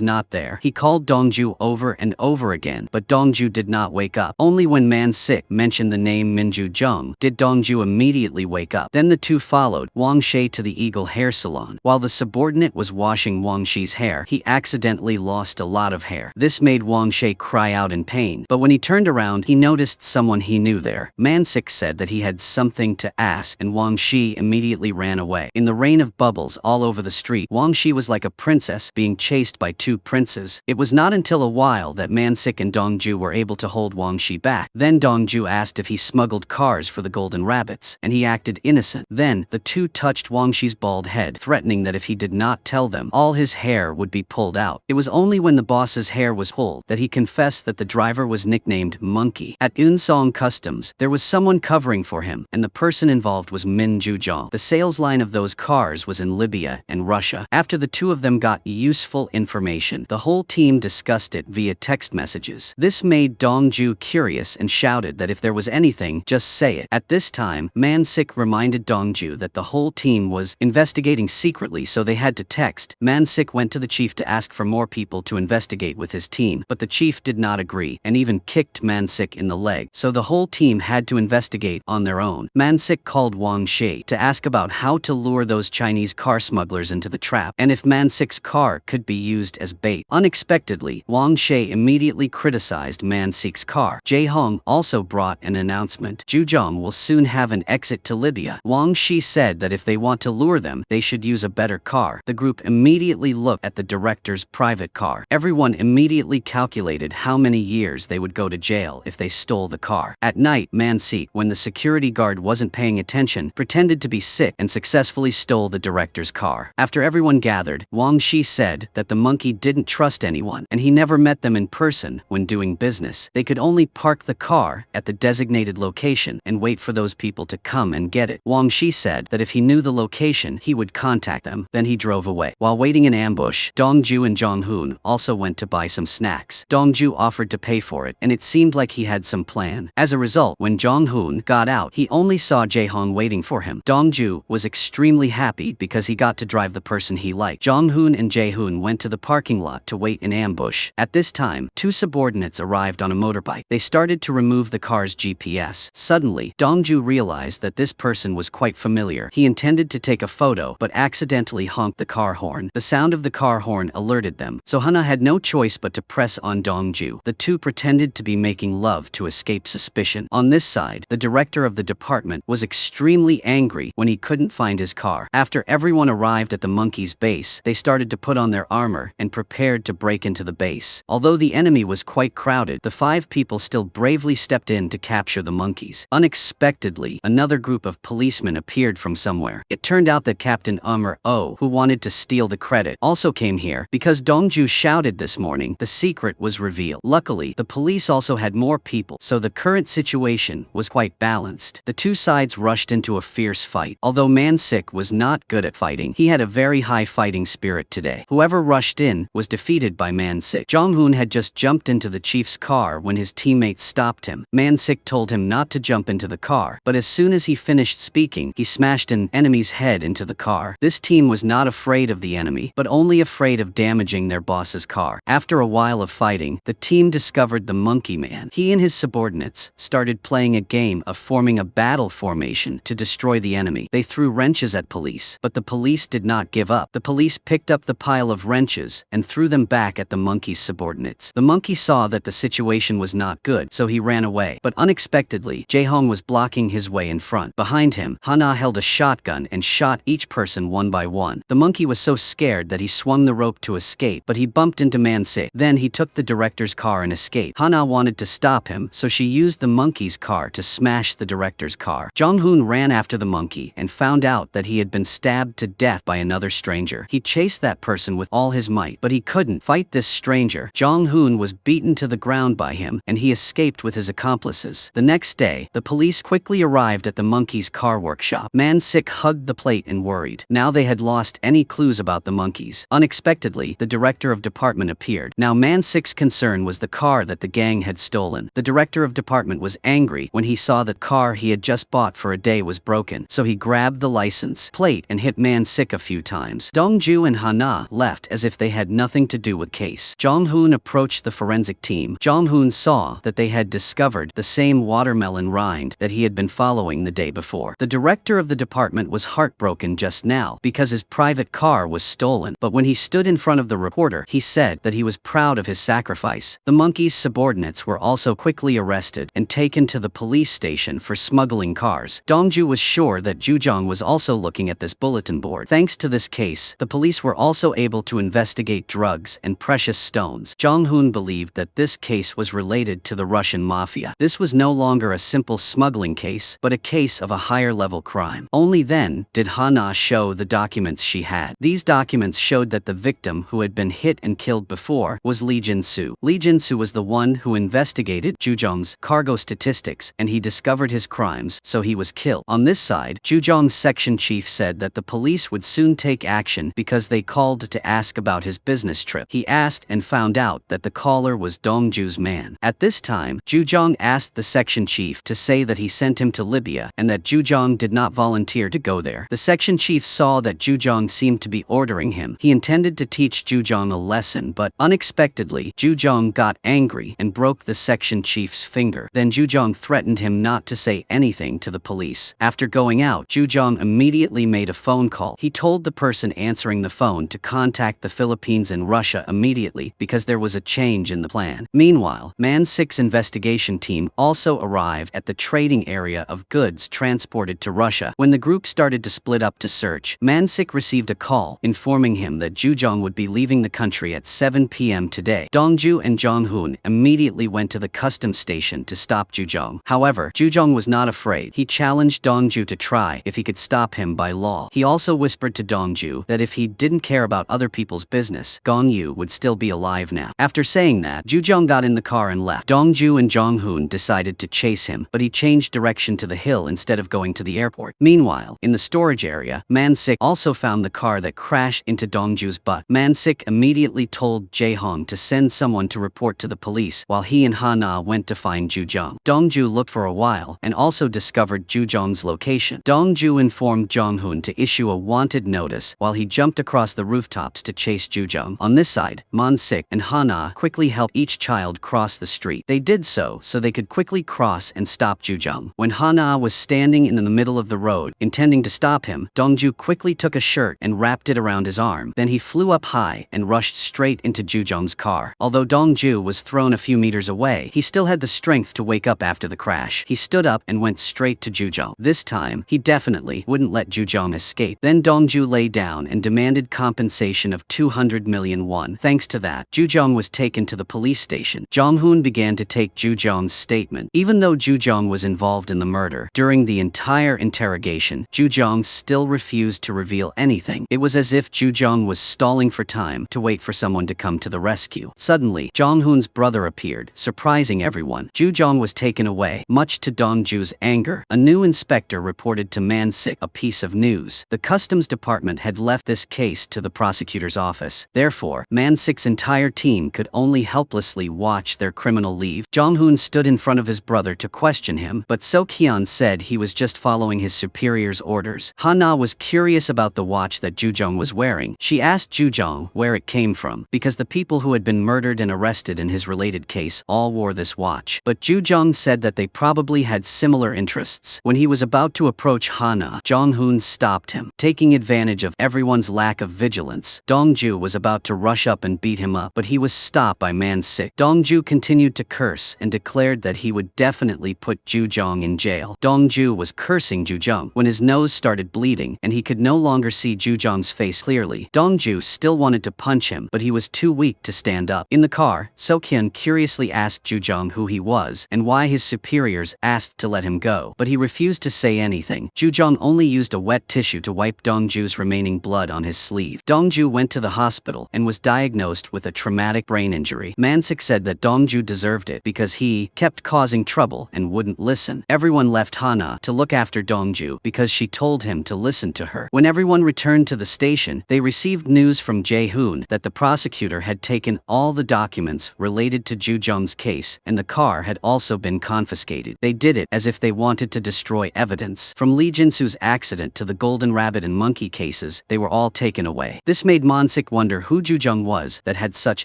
not there. He called Dongju over and over again, but Dongju did not wake up. Only when Man-sik mentioned the name Minju Jung did Dongju immediately wake up. Then the two followed Wang Shi to the Eagle Hair Salon. While the subordinate was washing Wang Shi's hair, he accidentally lost a lot of hair. This made Wang Shi cry out in pain, but when he turned around, he noticed someone he knew there. Man-sik said that he had something to ask, and Wang Shi immediately ran away. In the rain of bubbles all over the street, Wang Shi was like a princess being chased by two princes. It was not until a while that Man-sik and Dongju were able to hold Wang Shi back. Then Dongju asked if he smuggled cars for the Golden Rabbits, and he acted innocent. Then, the two touched Wang Shi's bald head, threatening that if he did not tell them, all his hair would be pulled out. It was only when the boss's hair was pulled that he confessed that the driver was nicknamed Monkey. At Unsong Customs, there was someone covering for him, and the person involved was Min Jujong. The sales line of those cars was in Libya and Russia. After the two of them got useful information, the whole team discussed it via text messages. This made Dongju curious and shouted that if there was anything, just say it. At this time, Man-sik reminded Dongju that the whole team was investigating secretly, so they had to text. Man-sik went to the chief to ask for more people to investigate with his team, but the chief did not agree and even kicked Man-sik in the leg, so the whole team had to investigate on their own. Man-sik called Wang Shi to ask about how to lure those Chinese car smugglers into the trap, and if Man-sik's car could be used as bait. Unexpectedly, Wang Shi immediately criticized Man-sik's car. Jae-hong also brought an announcement. Jujong will soon have an exit to Libya. Wang Shi said that if they want to lure them, they should use a better car. The group immediately looked at the director's private car. Everyone immediately calculated how many years they would go to jail if they stole the car. At night, Man-sik, when the security guard wasn't paying attention, pretended to be sick and successfully stole the director's car. After everyone gathered, Wang Shi said that the monkey didn't trust anyone, and he never met them in person when doing business. They could only park the car at the designated location and wait for those people to come and get it. Wang Shi said that if he knew the location, he would contact them. Then he drove away. While waiting in ambush, Dongju and Jong-hoon also went to buy some snacks. Dongju offered to pay for it, and it seemed like he had some plan. As a result, when Jong-hoon got out, he only saw Jae-hong waiting for him. Dongju was extremely happy because he got to drive the person he liked. Jong-hoon and Jae-hoon went to the parking lot to wait in ambush. At this time, two subordinates arrived on a motorbike. They started to remove the car's GPS. Suddenly, Dongju realized that this person was quite familiar. He intended to take a photo, but accidentally honked the car horn. The sound of the car horn alerted them, so Hana had no choice but to press on Dongju. The two pretended to be making love to escape suspicion. On this side, the director of the department was extremely angry when he couldn't find his car. After everyone arrived at the monkey's base, they started to put on their armor and prepared to break into the base. Although the enemy was quite crowded, the 5 people still bravely stepped in to capture the monkeys. Unexpectedly, another group of policemen appeared from somewhere. It turned out that Captain Oh, who wanted to steal the credit, also came here. Because Dongju shouted this morning, the secret was revealed. Luckily, the police also had more people, so the current situation was quite balanced. The two sides rushed into a fierce fight. Although Man-sik was not good at fighting, he had a very high fighting spirit today. Whoever rushed in was defeated by Man-sik. Jong-hoon had just jumped into the chief's car when his teammates stopped him. Man-sik told him not to jump into the car, but as soon as he finished speaking, he smashed an enemy's head into the car. This team was not afraid of the enemy, but only afraid of damaging their boss's car. After a while of fighting, the team discovered the Monkey Man. He and his subordinates started playing a game of forming a battle formation to destroy the enemy. They threw wrenches at police, but the police did not give up. The police picked up the pile of wrenches and threw them back at the monkey's subordinates. The monkey saw that the situation was not good, so he ran away. But unexpectedly, Jae-hong was blocking his way in front. Behind him, Hana held a shotgun and shot each person one by one. The monkey was so scared that he swung the rope to escape, but he bumped into Man-sik. Then he took the director's car and escaped. Hana wanted to stop him, so she used the monkey's car to smash the director's car. Jong-hoon ran after the monkey and found out that he had been stabbed to death by another stranger. He chased that person person with all his might, but he couldn't fight this stranger. Jong-hoon was beaten to the ground by him, and he escaped with his accomplices. The next day, the police quickly arrived at the monkey's car workshop. Man-sik hugged the plate and worried. Now they had lost any clues about the monkeys. Unexpectedly, the director of department appeared. Now Man-sik's concern was the car that the gang had stolen. The director of department was angry when he saw the car he had just bought for a day was broken, so he grabbed the license plate and hit Man-sik a few times. Dong-ju and Hana left as if they had nothing to do with case. Jong-hoon approached the forensic team. Jong-hoon saw that they had discovered the same watermelon rind that he had been following the day before. The director of the department was heartbroken just now because his private car was stolen, but when he stood in front of the reporter, he said that he was proud of his sacrifice. The monkey's subordinates were also quickly arrested and taken to the police station for smuggling cars. Dong-ju was sure that Jujong was also looking at this bulletin board. Thanks to this case, the police were also able to investigate drugs and precious stones. Jong-hoon believed that this case was related to the Russian mafia. This was no longer a simple smuggling case, but a case of a higher-level crime. Only then did Hana show the documents she had. These documents showed that the victim who had been hit and killed before was Lee Jin-soo. Lee Jin-soo was the one who investigated Jujong's cargo statistics, and he discovered his crimes, so he was killed. On this side, Jujong's section chief said that the police would soon take action because they called to ask about his business trip. He asked and found out that the caller was Dong-ju's man. At this time, Jujong asked the section chief to say that he sent him to Libya and that Jujong did not volunteer to go there. The section chief saw that Jujong seemed to be ordering him. He intended to teach Jujong a lesson, but unexpectedly, Jujong got angry and broke the section chief's finger. Then Jujong threatened him not to say anything to the police. After going out, Jujong immediately made a phone call. He told the person answering the phone to contact the Philippines and Russia immediately because there was a change in the plan. Meanwhile, Man-sik's investigation team also arrived at the trading area of goods transported to Russia. When the group started to split up to search, Man-sik received a call informing him that Jujong would be leaving the country at 7 p.m. today. Dong-ju and Jong-hoon immediately went to the customs station to stop Jujong. However, Jujong was not afraid. He challenged Dong-ju to try if he could stop him by law. He also whispered to Dong-ju that if he didn't care about other people's business, Gong-yu would still be alive now. After saying that, Jujong got in the car and left. Dong-ju and Jong-hoon decided to chase him, but he changed direction to the hill instead of going to the airport. Meanwhile, in the storage area, Man-sik also found the car that crashed into Dong-ju's butt. Man-sik immediately told Jae-hong to send someone to report to the police while he and Hana went to find Jujong. Dong-ju looked for a while and also discovered Jujong's location. Dong-ju informed Jong-hoon to issue a wanted notice while he jumped across the rooftops to chase Jujong. On this side, Man-sik and Hana quickly helped each child cross the street. They did so they could quickly cross and stop Jujong. When Hana was standing in the middle of the road, intending to stop him, Dong-ju quickly took a shirt and wrapped it around his arm. Then he flew up high and rushed straight into Jujong's car. Although Dong-ju was thrown a few meters away, he still had the strength to wake up after the crash. He stood up and went straight to Jujong. This time, he definitely wouldn't let Jujong escape. Then Dong-ju lay down and demanded compensation of 200 million won. Thanks to that, Jujong was taken to the police station. Jong-hoon began to take Jujong's statement. Even though Jujong was involved in the murder, during the entire interrogation, Jujong still refused to reveal anything. It was as if Jujong was stalling for time to wait for someone to come to the rescue. Suddenly, Jong-hoon's brother appeared, surprising everyone. Jujong was taken away. Much to Dong-ju's anger, a new inspector reported to Man-sik a piece of news. The customs department had left this case to the prosecutor's office. Therefore, Man-sik's entire team could only helplessly watch their criminal leave. Jong-hoon stood in front of his brother to question him, but So-kyun said he was just following his superior's orders. Hana was curious about the watch that Jujong was wearing. She asked Jujong where it came from, because the people who had been murdered and arrested in his related case all wore this watch. But Jujong said that they probably had similar interests. When he was about to approach Hana, Jong-hoon stopped him. Taking advantage of everyone's lack of vigilance, Dong-ju was about to rush up and beat him up, but he was stopped by Man-sik. Dong-ju continued to curse and declared that he would definitely put Jujong in jail. Dong-ju was cursing Jujong when his nose started bleeding and he could no longer see Jujong's face clearly. Dong-ju still wanted to punch him, but he was too weak to stand up. In the car, So-kyun curiously asked Jujong who he was and why his superiors asked to let him go, but he refused to say anything. Jujong only used a wet tissue to wipe Dong-ju's remaining blood on his sleeve. Dongju went to the hospital and was diagnosed with a traumatic brain injury. Mansik said that Dongju deserved it because he kept causing trouble and wouldn't listen. Everyone left Hana to look after Dongju because she told him to listen to her. When everyone returned to the station, they received news from Jae-hoon that the prosecutor had taken all the documents related to Ju-jung's case and the car had also been confiscated. They did it as if they wanted to destroy evidence. From Lee Jin-soo's accident to the golden rabbit and monkey cases, they were all taken away. This made Mansik wonder who Ju-jung was that had such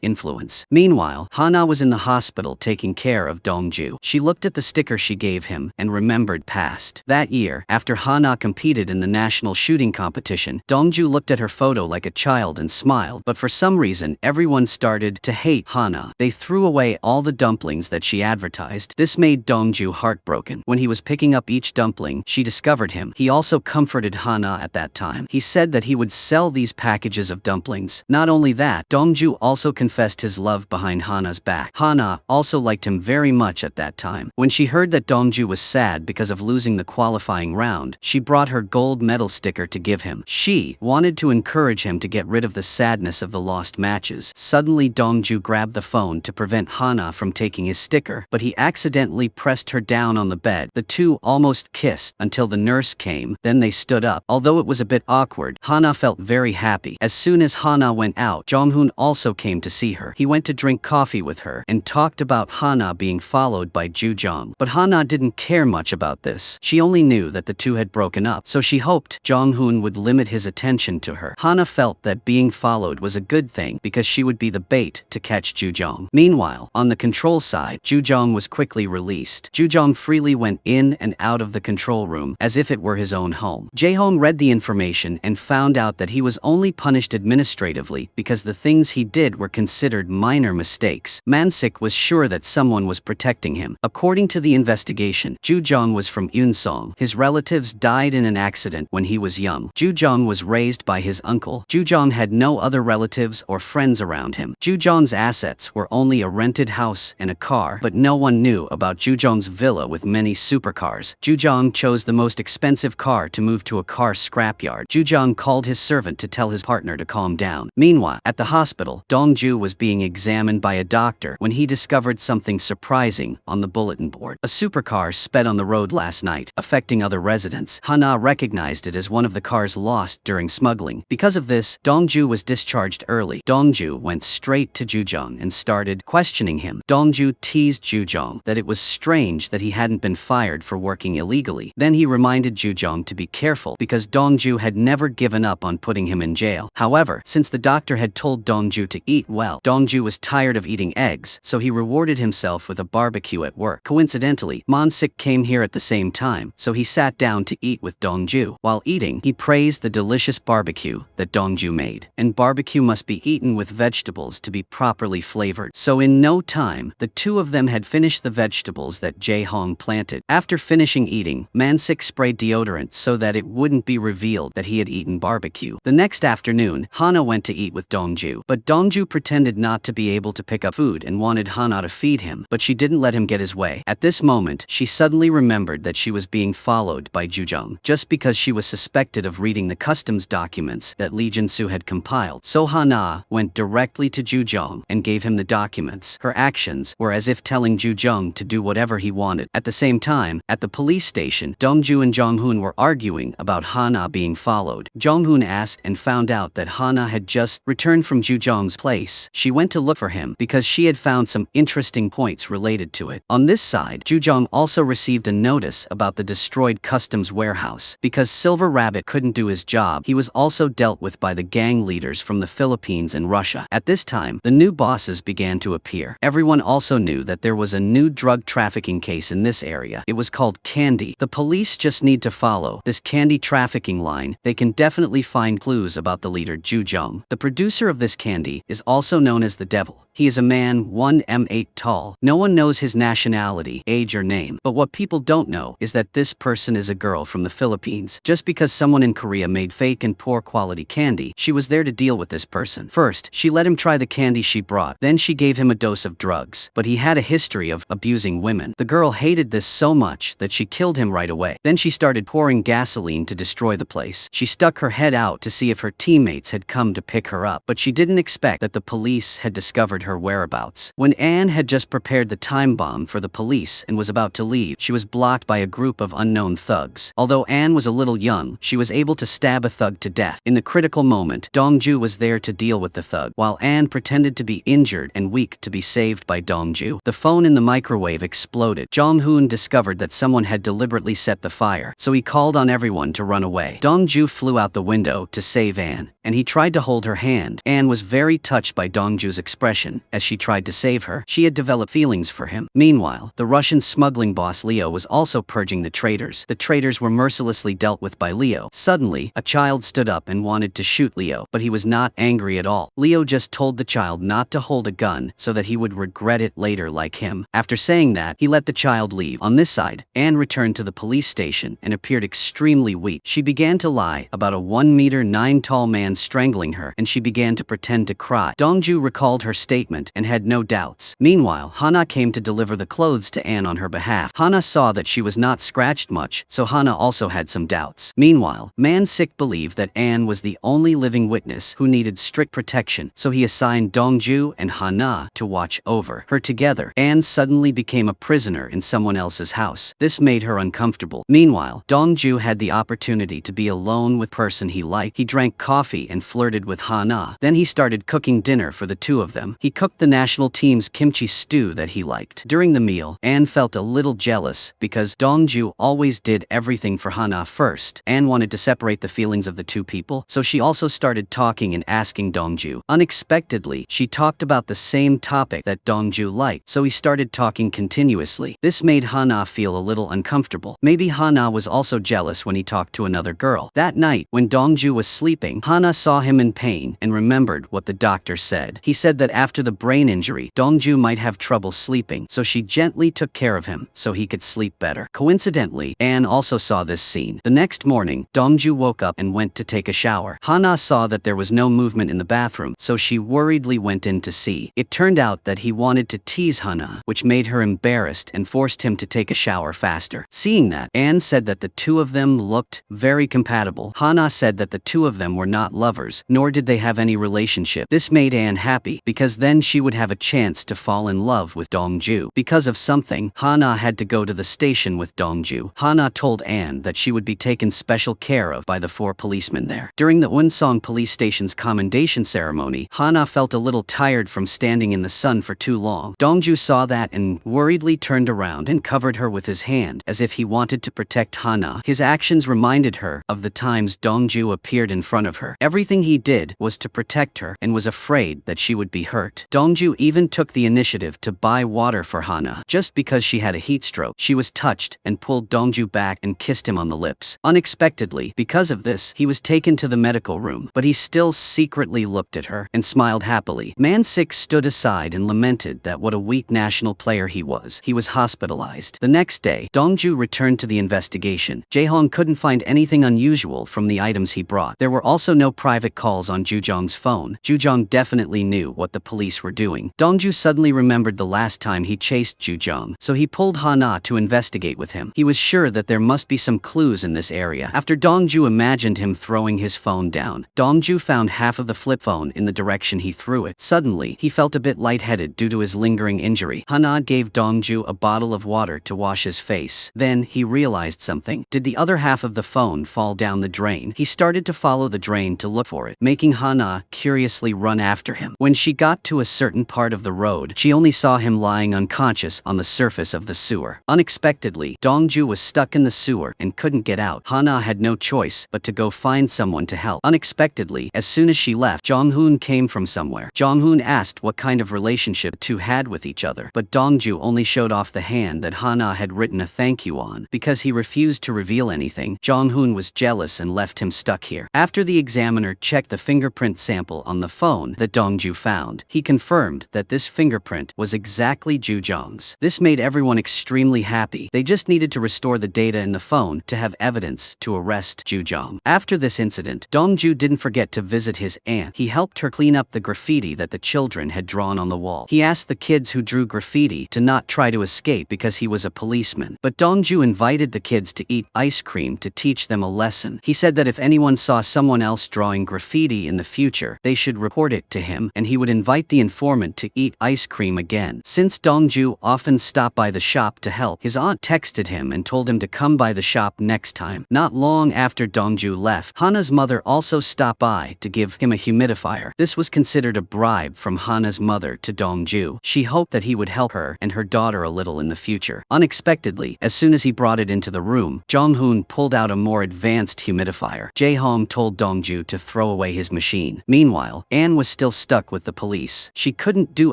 influence. Meanwhile, Hana was in the hospital taking care of Dongju. She looked at the sticker she gave him and remembered past. That year, after Hana competed in the national shooting competition, Dongju looked at her photo like a child and smiled, but for some reason everyone started to hate Hana. They threw away all the dumplings that she advertised. This made Dongju heartbroken. When he was picking up each dumpling, she discovered him. He also comforted Hana at that time. He said that he would sell these packages of dumplings. Not only that, Dongju also confessed his love behind Hana's back. Hana also liked him very much at that time. When she heard that Dongju was sad because of losing the qualifying round, she brought her gold medal sticker to give him. She wanted to encourage him to get rid of the sadness of the lost matches. Suddenly Dongju grabbed the phone to prevent Hana from taking his sticker, but he accidentally pressed her down on the bed. The two almost kissed until the nurse came, then they stood up. Although it was a bit awkward, Hana felt very happy. As soon as Hana went out, Jong-hoon also came to see her. He went to drink coffee with her and talked about Hana being followed by Ju-jung. But Hana didn't care much about this. She only knew that the two had broken up, so she hoped Jong-hoon would limit his attention to her. Hana felt that being followed was a good thing because she would be the bait to catch Ju-jung. Meanwhile, on the control side, Ju-jung was quickly released. Ju-jung freely went in and out of the control room as if it were his own home. Jae-hong read the information and found out that he was only punished administratively because the things he did were considered minor mistakes. Mansik was sure that someone was protecting him. According to the investigation, Ju-jung was from Unsong. His relatives died in an accident when he was young. Ju-jung was raised by his uncle. Ju-jung had no other relatives or friends around him. Ju-jung's assets were only a rented house and a car, but no one knew about Ju-jung's villa with many supercars. Ju-jung chose the most expensive car to move to a car scrapyard. Ju-jung called his servant to tell his partner to calm down. Meanwhile, at the hospital, Dongju was being examined by a doctor when he discovered something surprising on the bulletin board. A supercar sped on the road last night, affecting other residents. Hana recognized it as one of the cars lost during smuggling. Because of this, Dongju was discharged early. Dongju went straight to Ju-jung and started questioning him. Dongju teased Ju-jung that it was strange that he hadn't been fired for working illegally. Then he reminded Ju-jung to be careful because Dongju had never given up on putting him in jail. However, since the doctor had told Dongju to eat well, Dongju was tired of eating eggs, so he rewarded himself with a barbecue at work. Coincidentally, Mansik came here at the same time, so he sat down to eat with Dongju. While eating, he praised the delicious barbecue that Dongju made. And barbecue must be eaten with vegetables to be properly flavored. So in no time, the two of them had finished the vegetables that Jae-hong planted. After finishing eating, Mansik sprayed deodorant so that it wouldn't be revealed that he had eaten barbecue. The next afternoon, Hana went to eat with Dongju, but Dongju pretended not to be able to pick up food and wanted Hana to feed him, but she didn't let him get his way. At this moment, she suddenly remembered that she was being followed by Ju-jung, just because she was suspected of reading the customs documents that Lee Jin-soo had compiled. So Hana went directly to Ju-jung and gave him the documents. Her actions were as if telling Ju-jung to do whatever he wanted. At the same time, at the police station, Dongju and Jong-hoon were arguing about Hana being followed. Jong-hoon asked and found out that Hana had just returned from Ju-jung's place. She went to look for him because she had found some interesting points related to it. On this side, Ju-jung also received a notice about the destroyed customs warehouse. Because Silver Rabbit couldn't do his job, he was also dealt with by the gang leaders from the Philippines and Russia. At this time, the new bosses began to appear. Everyone also knew that there was a new drug trafficking case in this area. It was called Candy. The police just need to follow this candy trafficking line. They can definitely find clues about the leader Ju-jung. The producer of this candy is also known as the Devil. He is a man 1m8 tall. No one knows his nationality, age or name, but what people don't know is that this person is a girl from the Philippines. Just because someone in Korea made fake and poor quality candy, she was there to deal with this person. First, she let him try the candy she brought, then she gave him a dose of drugs, but he had a history of abusing women. The girl hated this so much that she killed him right away. Then she started pouring gasoline to destroy the place. She stuck her head out to see if her teammates had come to pick her up, but she didn't expect that the police had discovered her whereabouts. When Anne had just prepared the time bomb for the police and was about to leave, she was blocked by a group of unknown thugs. Although Anne was a little young, she was able to stab a thug to death. In the critical moment, Dongju was there to deal with the thug, while Anne pretended to be injured and weak to be saved by Dongju. The phone in the microwave exploded. Jong-hoon discovered that someone had deliberately set the fire, so he called on everyone to run away. Dongju flew out the window to save Anne, and he tried to hold her hand. Anne was very touched by Dongju's expression as she tried to save her. She had developed feelings for him. Meanwhile, the Russian smuggling boss Leo was also purging the traitors. The traitors were mercilessly dealt with by Leo. Suddenly, a child stood up and wanted to shoot Leo, but he was not angry at all. Leo just told the child not to hold a gun so that he would regret it later like him. After saying that, he let the child leave. On this side, Anne returned to the police station and appeared extremely weak. She began to lie about a 1m9 tall man strangling her, and she began to pretend to cry. Dongju recalled her statement and had no doubts. Meanwhile, Hana came to deliver the clothes to Anne on her behalf. Hana saw that she was not scratched much, so Hana also had some doubts. Meanwhile, Man-sik believed that Anne was the only living witness who needed strict protection, so he assigned Dongju and Hana to watch over her together. Anne suddenly became a prisoner in someone else's house. This made her uncomfortable. Meanwhile, Dongju had the opportunity to be alone with the person he liked. He drank coffee and flirted with Hana. Then he started cooking dinner for the two of them. He cooked the national team's kimchi stew that he liked. During the meal, Anne felt a little jealous because Dongju always did everything for Hana first. Anne wanted to separate the feelings of the two people, so she also started talking and asking Dongju. Unexpectedly, she talked about the same topic that Dongju liked, so he started talking continuously. This made Hana feel a little uncomfortable. Maybe Hana was also jealous when he talked to another girl. That night, when Dongju was sleeping, Hana saw him in pain and remembered what the doctor said. He said that after the brain injury, Dongju might have trouble sleeping, so she gently took care of him so he could sleep better. Coincidentally, Anne also saw this scene. The next morning, Dongju woke up and went to take a shower. Hana saw that there was no movement in the bathroom, so she worriedly went in to see. It turned out that he wanted to tease Hana, which made her embarrassed and forced him to take a shower faster. Seeing that, Anne said that the two of them looked very compatible. Hana said that the two of them were not lovers, nor did they have any relationship. This made Anne happy, because then she would have a chance to fall in love with Dongju. Because of something, Hana had to go to the station with Dongju. Hana told Anne that she would be taken special care of by the 4 policemen there. During the Unsong police station's commendation ceremony, Hana felt a little tired from standing in the sun for too long. Dongju saw that and worriedly turned around and covered her with his hand, as if he wanted to protect Hana. His actions reminded her of the times Dongju appeared in front of her. Everything he did was to protect her and was afraid that she would be hurt. Dongju even took the initiative to buy water for Hana. Just because she had a heat stroke, she was touched and pulled Dongju back and kissed him on the lips. Unexpectedly, because of this, he was taken to the medical room, but he still secretly looked at her and smiled happily. Man-sik stood aside and lamented that what a weak national player he was. He was hospitalized. The next day, Dongju returned to the investigation. Jae-hong couldn't find anything unusual from the items he brought. There were also no private calls on Jujong's phone. Jujong definitely knew what the police were doing. Dongju suddenly remembered the last time he chased Jujong, so he pulled Hana to investigate with him. He was sure that there must be some clues in this area. After Dongju imagined him throwing his phone down, Dongju found half of the flip phone in the direction he threw it. Suddenly, he felt a bit lightheaded due to his lingering injury. Hana gave Dongju a bottle of water to wash his face. Then, he realized something. Did the other half of the phone fall down the drain? He started to follow the drain to look for it, making Hana curiously run after him. When she got to a certain part of the road, she only saw him lying unconscious on the surface of the sewer. Unexpectedly, Dongju was stuck in the sewer and couldn't get out. Hana had no choice but to go find someone to help. Unexpectedly, as soon as she left, Jong-hoon came from somewhere. Jong-hoon asked what kind of relationship the two had with each other, but Dongju only showed off the hand that Hana had written a thank you on. Because he refused to reveal anything, Jong-hoon was jealous and left him stuck here. After the examiner checked the fingerprint sample on the phone that Dongju found, he confirmed that this fingerprint was exactly Ju Jong's. This made everyone extremely happy. They just needed to restore the data in the phone to have evidence to arrest Ju Jong. After this incident, Dongju didn't forget to visit his aunt. He helped her clean up the graffiti that the children had drawn on the wall. He asked the kids who drew graffiti to not try to escape because he was a policeman. But Dongju invited the kids to eat ice cream to teach them a lesson. He said that if anyone saw someone else drawing graffiti in the future, they should report it to him, and he would invite the informant to eat ice cream again. Since Dongju often stopped by the shop to help, his aunt texted him and told him to come by the shop next time. Not long after Dongju left, Hana's mother also stopped by to give him a humidifier. This was considered a bribe from Hana's mother to Dongju. She hoped that he would help her and her daughter a little in the future. Unexpectedly, as soon as he brought it into the room, Jong-hoon pulled out a more advanced humidifier. Jae-hong told Dongju to throw away his machine. Meanwhile, Anne was still stuck with the police. She couldn't do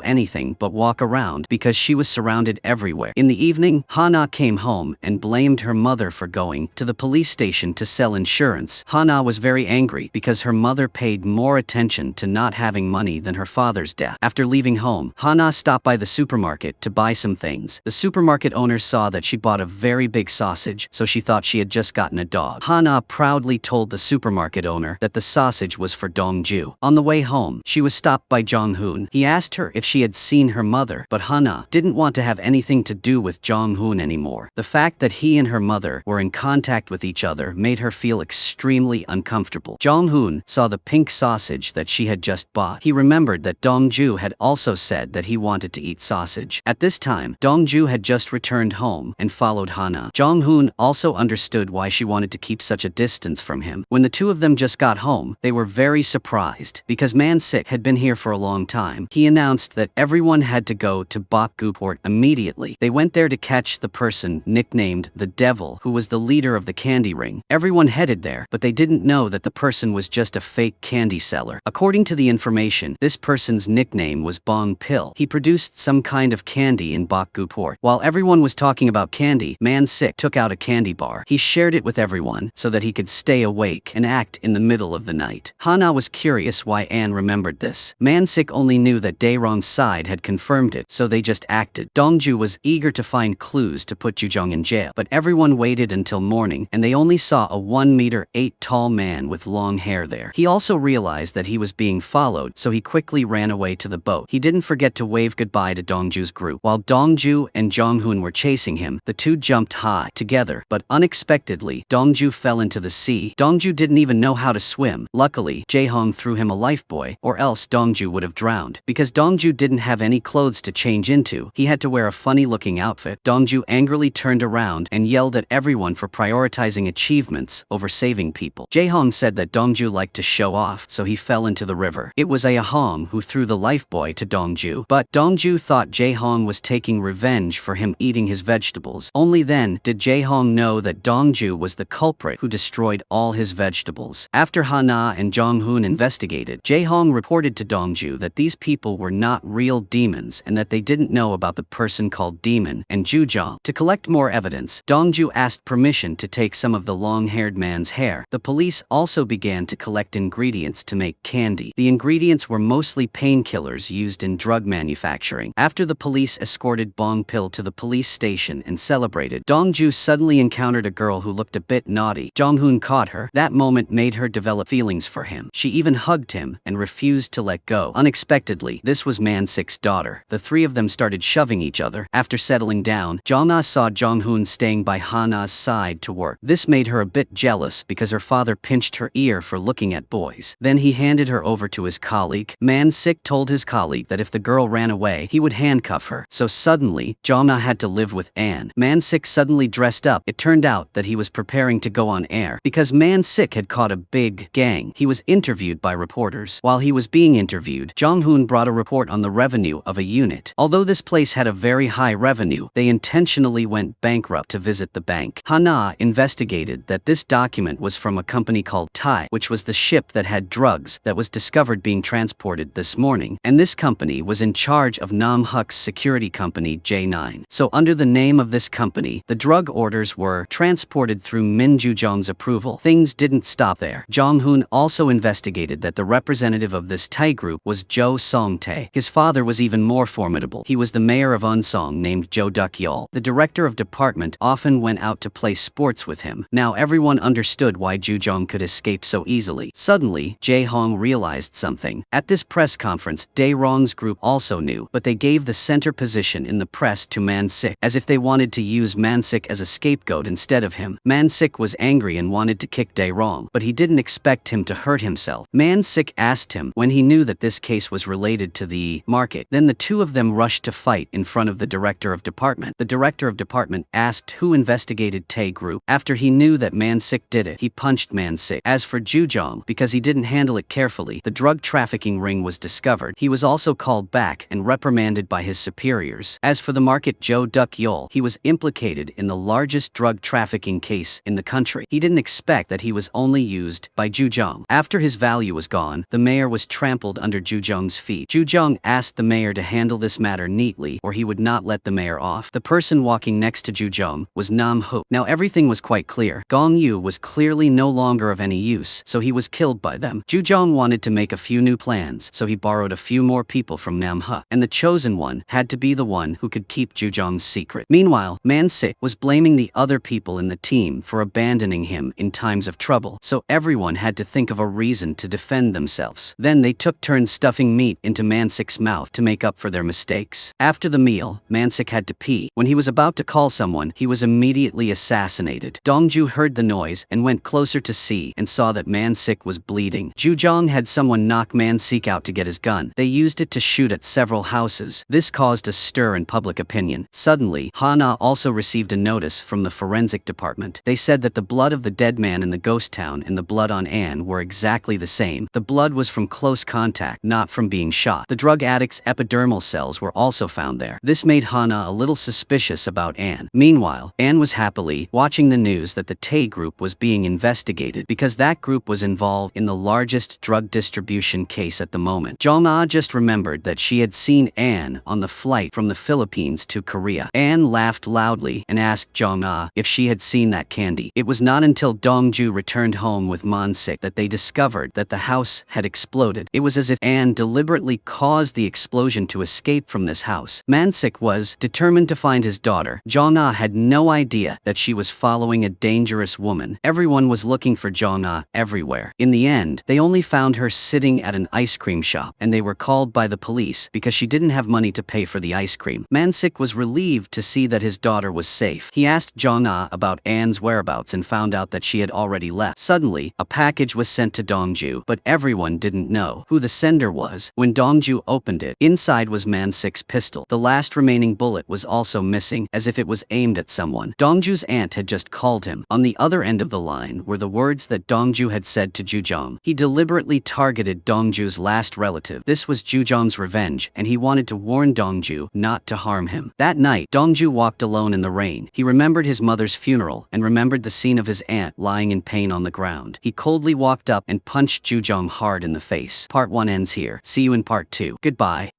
anything but walk around because she was surrounded everywhere. In the evening, Hana came home and blamed her mother for going to the police station to sell insurance. Hana was very angry because her mother paid more attention to not having money than her father's death. After leaving home, Hana stopped by the supermarket to buy some things. The supermarket owner saw that she bought a very big sausage, so she thought she had just gotten a dog. Hana proudly told the supermarket owner that the sausage was for Dongju. On the way home, she was stopped by Jong-hoon. He asked her if she had seen her mother, but Hana didn't want to have anything to do with Jong-hoon anymore. The fact that he and her mother were in contact with each other made her feel extremely uncomfortable. Jong-hoon saw the pink sausage that she had just bought. He remembered that Dongju had also said that he wanted to eat sausage. At this time, Dongju had just returned home and followed Hana. Jong-hoon also understood why she wanted to keep such a distance from him. When the two of them just got home, they were very surprised because Man-sik had been here for a long time. He announced that everyone had to go to Bakguport immediately. They went there to catch the person nicknamed the Devil, who was the leader of the candy ring. Everyone headed there, but they didn't know that the person was just a fake candy seller. According to the information, this person's nickname was Bong Pill. He produced some kind of candy in Bakguport. While everyone was talking about candy, Man-sik took out a candy bar. He shared it with everyone so that he could stay awake and act in the middle of the night. Hana was curious why Anne remembered this. Man-sik only knew that Dae-rong's side had confirmed it, so they just acted. Dongju was eager to find clues to put Ju-jong in jail, but everyone waited until morning and they only saw a 1'8" tall man with long hair there. He also realized that he was being followed, so he quickly ran away to the boat. He didn't forget to wave goodbye to Dongju's group. While Dongju and Jong-hoon were chasing him, the two jumped high together, but unexpectedly, Dongju fell into the sea. Dongju didn't even know how to swim. Luckily, Jae-hong threw him a lifebuoy, or else Dongju would have drowned. Because Dongju didn't have any clothes to change into, he had to wear a funny-looking outfit. Dongju angrily turned around and yelled at everyone for prioritizing achievements over saving people. Jae-hong said that Dongju liked to show off, so he fell into the river. It was Ae-hong who threw the lifebuoy to Dongju, but Dongju thought Jae-hong was taking revenge for him eating his vegetables. Only then did Jae-hong know that Dongju was the culprit who destroyed all his vegetables. After Hana and Jong-hoon investigated, Jae-hong reported to Dongju that these people were not real demons and that they didn't know about the person called Demon and Ju-jong. To collect more evidence, Dongju asked permission to take some of the long-haired man's hair. The police also began to collect ingredients to make candy. The ingredients were mostly painkillers used in drug manufacturing. After the police escorted Bong Pill to the police station and celebrated, Dongju suddenly encountered a girl who looked a bit naughty. Jong-hoon caught her. That moment made her develop feelings for him. She even hugged him and refused to let go. Unexpectedly, this was Man-sik's daughter. The three of them started shoving each other. After settling down, Jong-ah saw Jong-hoon staying by Hana's side to work. This made her a bit jealous because her father pinched her ear for looking at boys. Then he handed her over to his colleague. Man-sik told his colleague that if the girl ran away, he would handcuff her. So suddenly, Jong-ah had to live with Anne. Man-sik suddenly dressed up. It turned out that he was preparing to go on air. Because Man-sik had caught a big gang, he was interviewed by reporters. While he was being interviewed, Jong-hoon brought a report on the revenue of a unit. Although this place had a very high revenue, they intentionally went bankrupt to visit the bank. Hana investigated that this document was from a company called Thai, which was the ship that had drugs that was discovered being transported this morning, and this company was in charge of Nam Huk's security company J9. So under the name of this company, the drug orders were transported through Min Ju-jong's approval. Things didn't stop there. Jong-hoon also investigated that the representative of this Thai group was Jo Go Song Tae. His father was even more formidable. He was the mayor of Unsong named Jo Duk Yeol. The director of department often went out to play sports with him. Now everyone understood why Jujong could escape so easily. Suddenly, Jae Hong realized something. At this press conference, Dae-rong's group also knew, but they gave the center position in the press to Man-sik, as if they wanted to use Man-sik as a scapegoat instead of him. Man-sik was angry and wanted to kick Dae-rong, but he didn't expect him to hurt himself. Man-sik asked him when he knew that this case was related to the market. Then the two of them rushed to fight in front of the director of department. The director of department asked who investigated Tae group. After he knew that Man-sik did it, he punched Man-sik. As for Jujong, because he didn't handle it carefully, the drug trafficking ring was discovered. He was also called back and reprimanded by his superiors. As for the market Jo Duk Yeol, he was implicated in the largest drug trafficking case in the country. He didn't expect that he was only used by Jujong. After his value was gone, the mayor was trampled under Jujong's feet. Jujong asked the mayor to handle this matter neatly or he would not let the mayor off. The person walking next to Jujong was Nam Ho. Now everything was quite clear. Gong Yu was clearly no longer of any use, so he was killed by them. Jujong wanted to make a few new plans, so he borrowed a few more people from Nam Ho, and the chosen one had to be the one who could keep Jujong's secret. Meanwhile, Man-sik was blaming the other people in the team for abandoning him in times of trouble, so everyone had to think of a reason to defend themselves. Then they took turns stuffing meat into Man-sik's mouth to make up for their mistakes. After the meal, Man-sik had to pee. When he was about to call someone, he was immediately assassinated. Dongju heard the noise and went closer to see and saw that Man-sik was bleeding. Jujong had someone knock Man-sik out to get his gun. They used it to shoot at several houses. This caused a stir in public opinion. Suddenly, Hana also received a notice from the forensic department. They said that the blood of the dead man in the ghost town and the blood on Anne were exactly the same. The blood was from close contact, not from being shot. The drug addict's epidermal cells were also found there. This made Hana a little suspicious about Anne. Meanwhile, Anne was happily watching the news that the Tae group was being investigated because that group was involved in the largest drug distribution case at the moment. Jong-ah just remembered that she had seen Anne on the flight from the Philippines to Korea. Anne laughed loudly and asked Jong-ah if she had seen that candy. It was not until Dongju returned home with Man-sik that they discovered that the house had exploded. It was as if Anne deliberately caused the explosion to escape from this house. Man-sik was determined to find his daughter. Jong-ah had no idea that she was following a dangerous woman. Everyone was looking for Jong-ah everywhere. In the end, they only found her sitting at an ice cream shop, and they were called by the police because she didn't have money to pay for the ice cream. Man-sik was relieved to see that his daughter was safe. He asked Jong-ah about Anne's whereabouts and found out that she had already left. Suddenly, a package was sent to Dongju, but everyone didn't know who the sender was. When Dongju opened it, inside was Man-sik's pistol. The last remaining bullet was also missing, as if it was aimed at someone. Dongju's aunt had just called him. On the other end of the line were the words that Dongju had said to Jujong. He deliberately targeted Dongju's last relative. This was Jujong's revenge, and he wanted to warn Dongju not to harm him. That night, Dongju walked alone in the rain. He remembered his mother's funeral and remembered the scene of his aunt lying in pain on the ground. He coldly walked up and punched Jujong hard in the face. Part 1 ends here. See you in Part 2. Goodbye.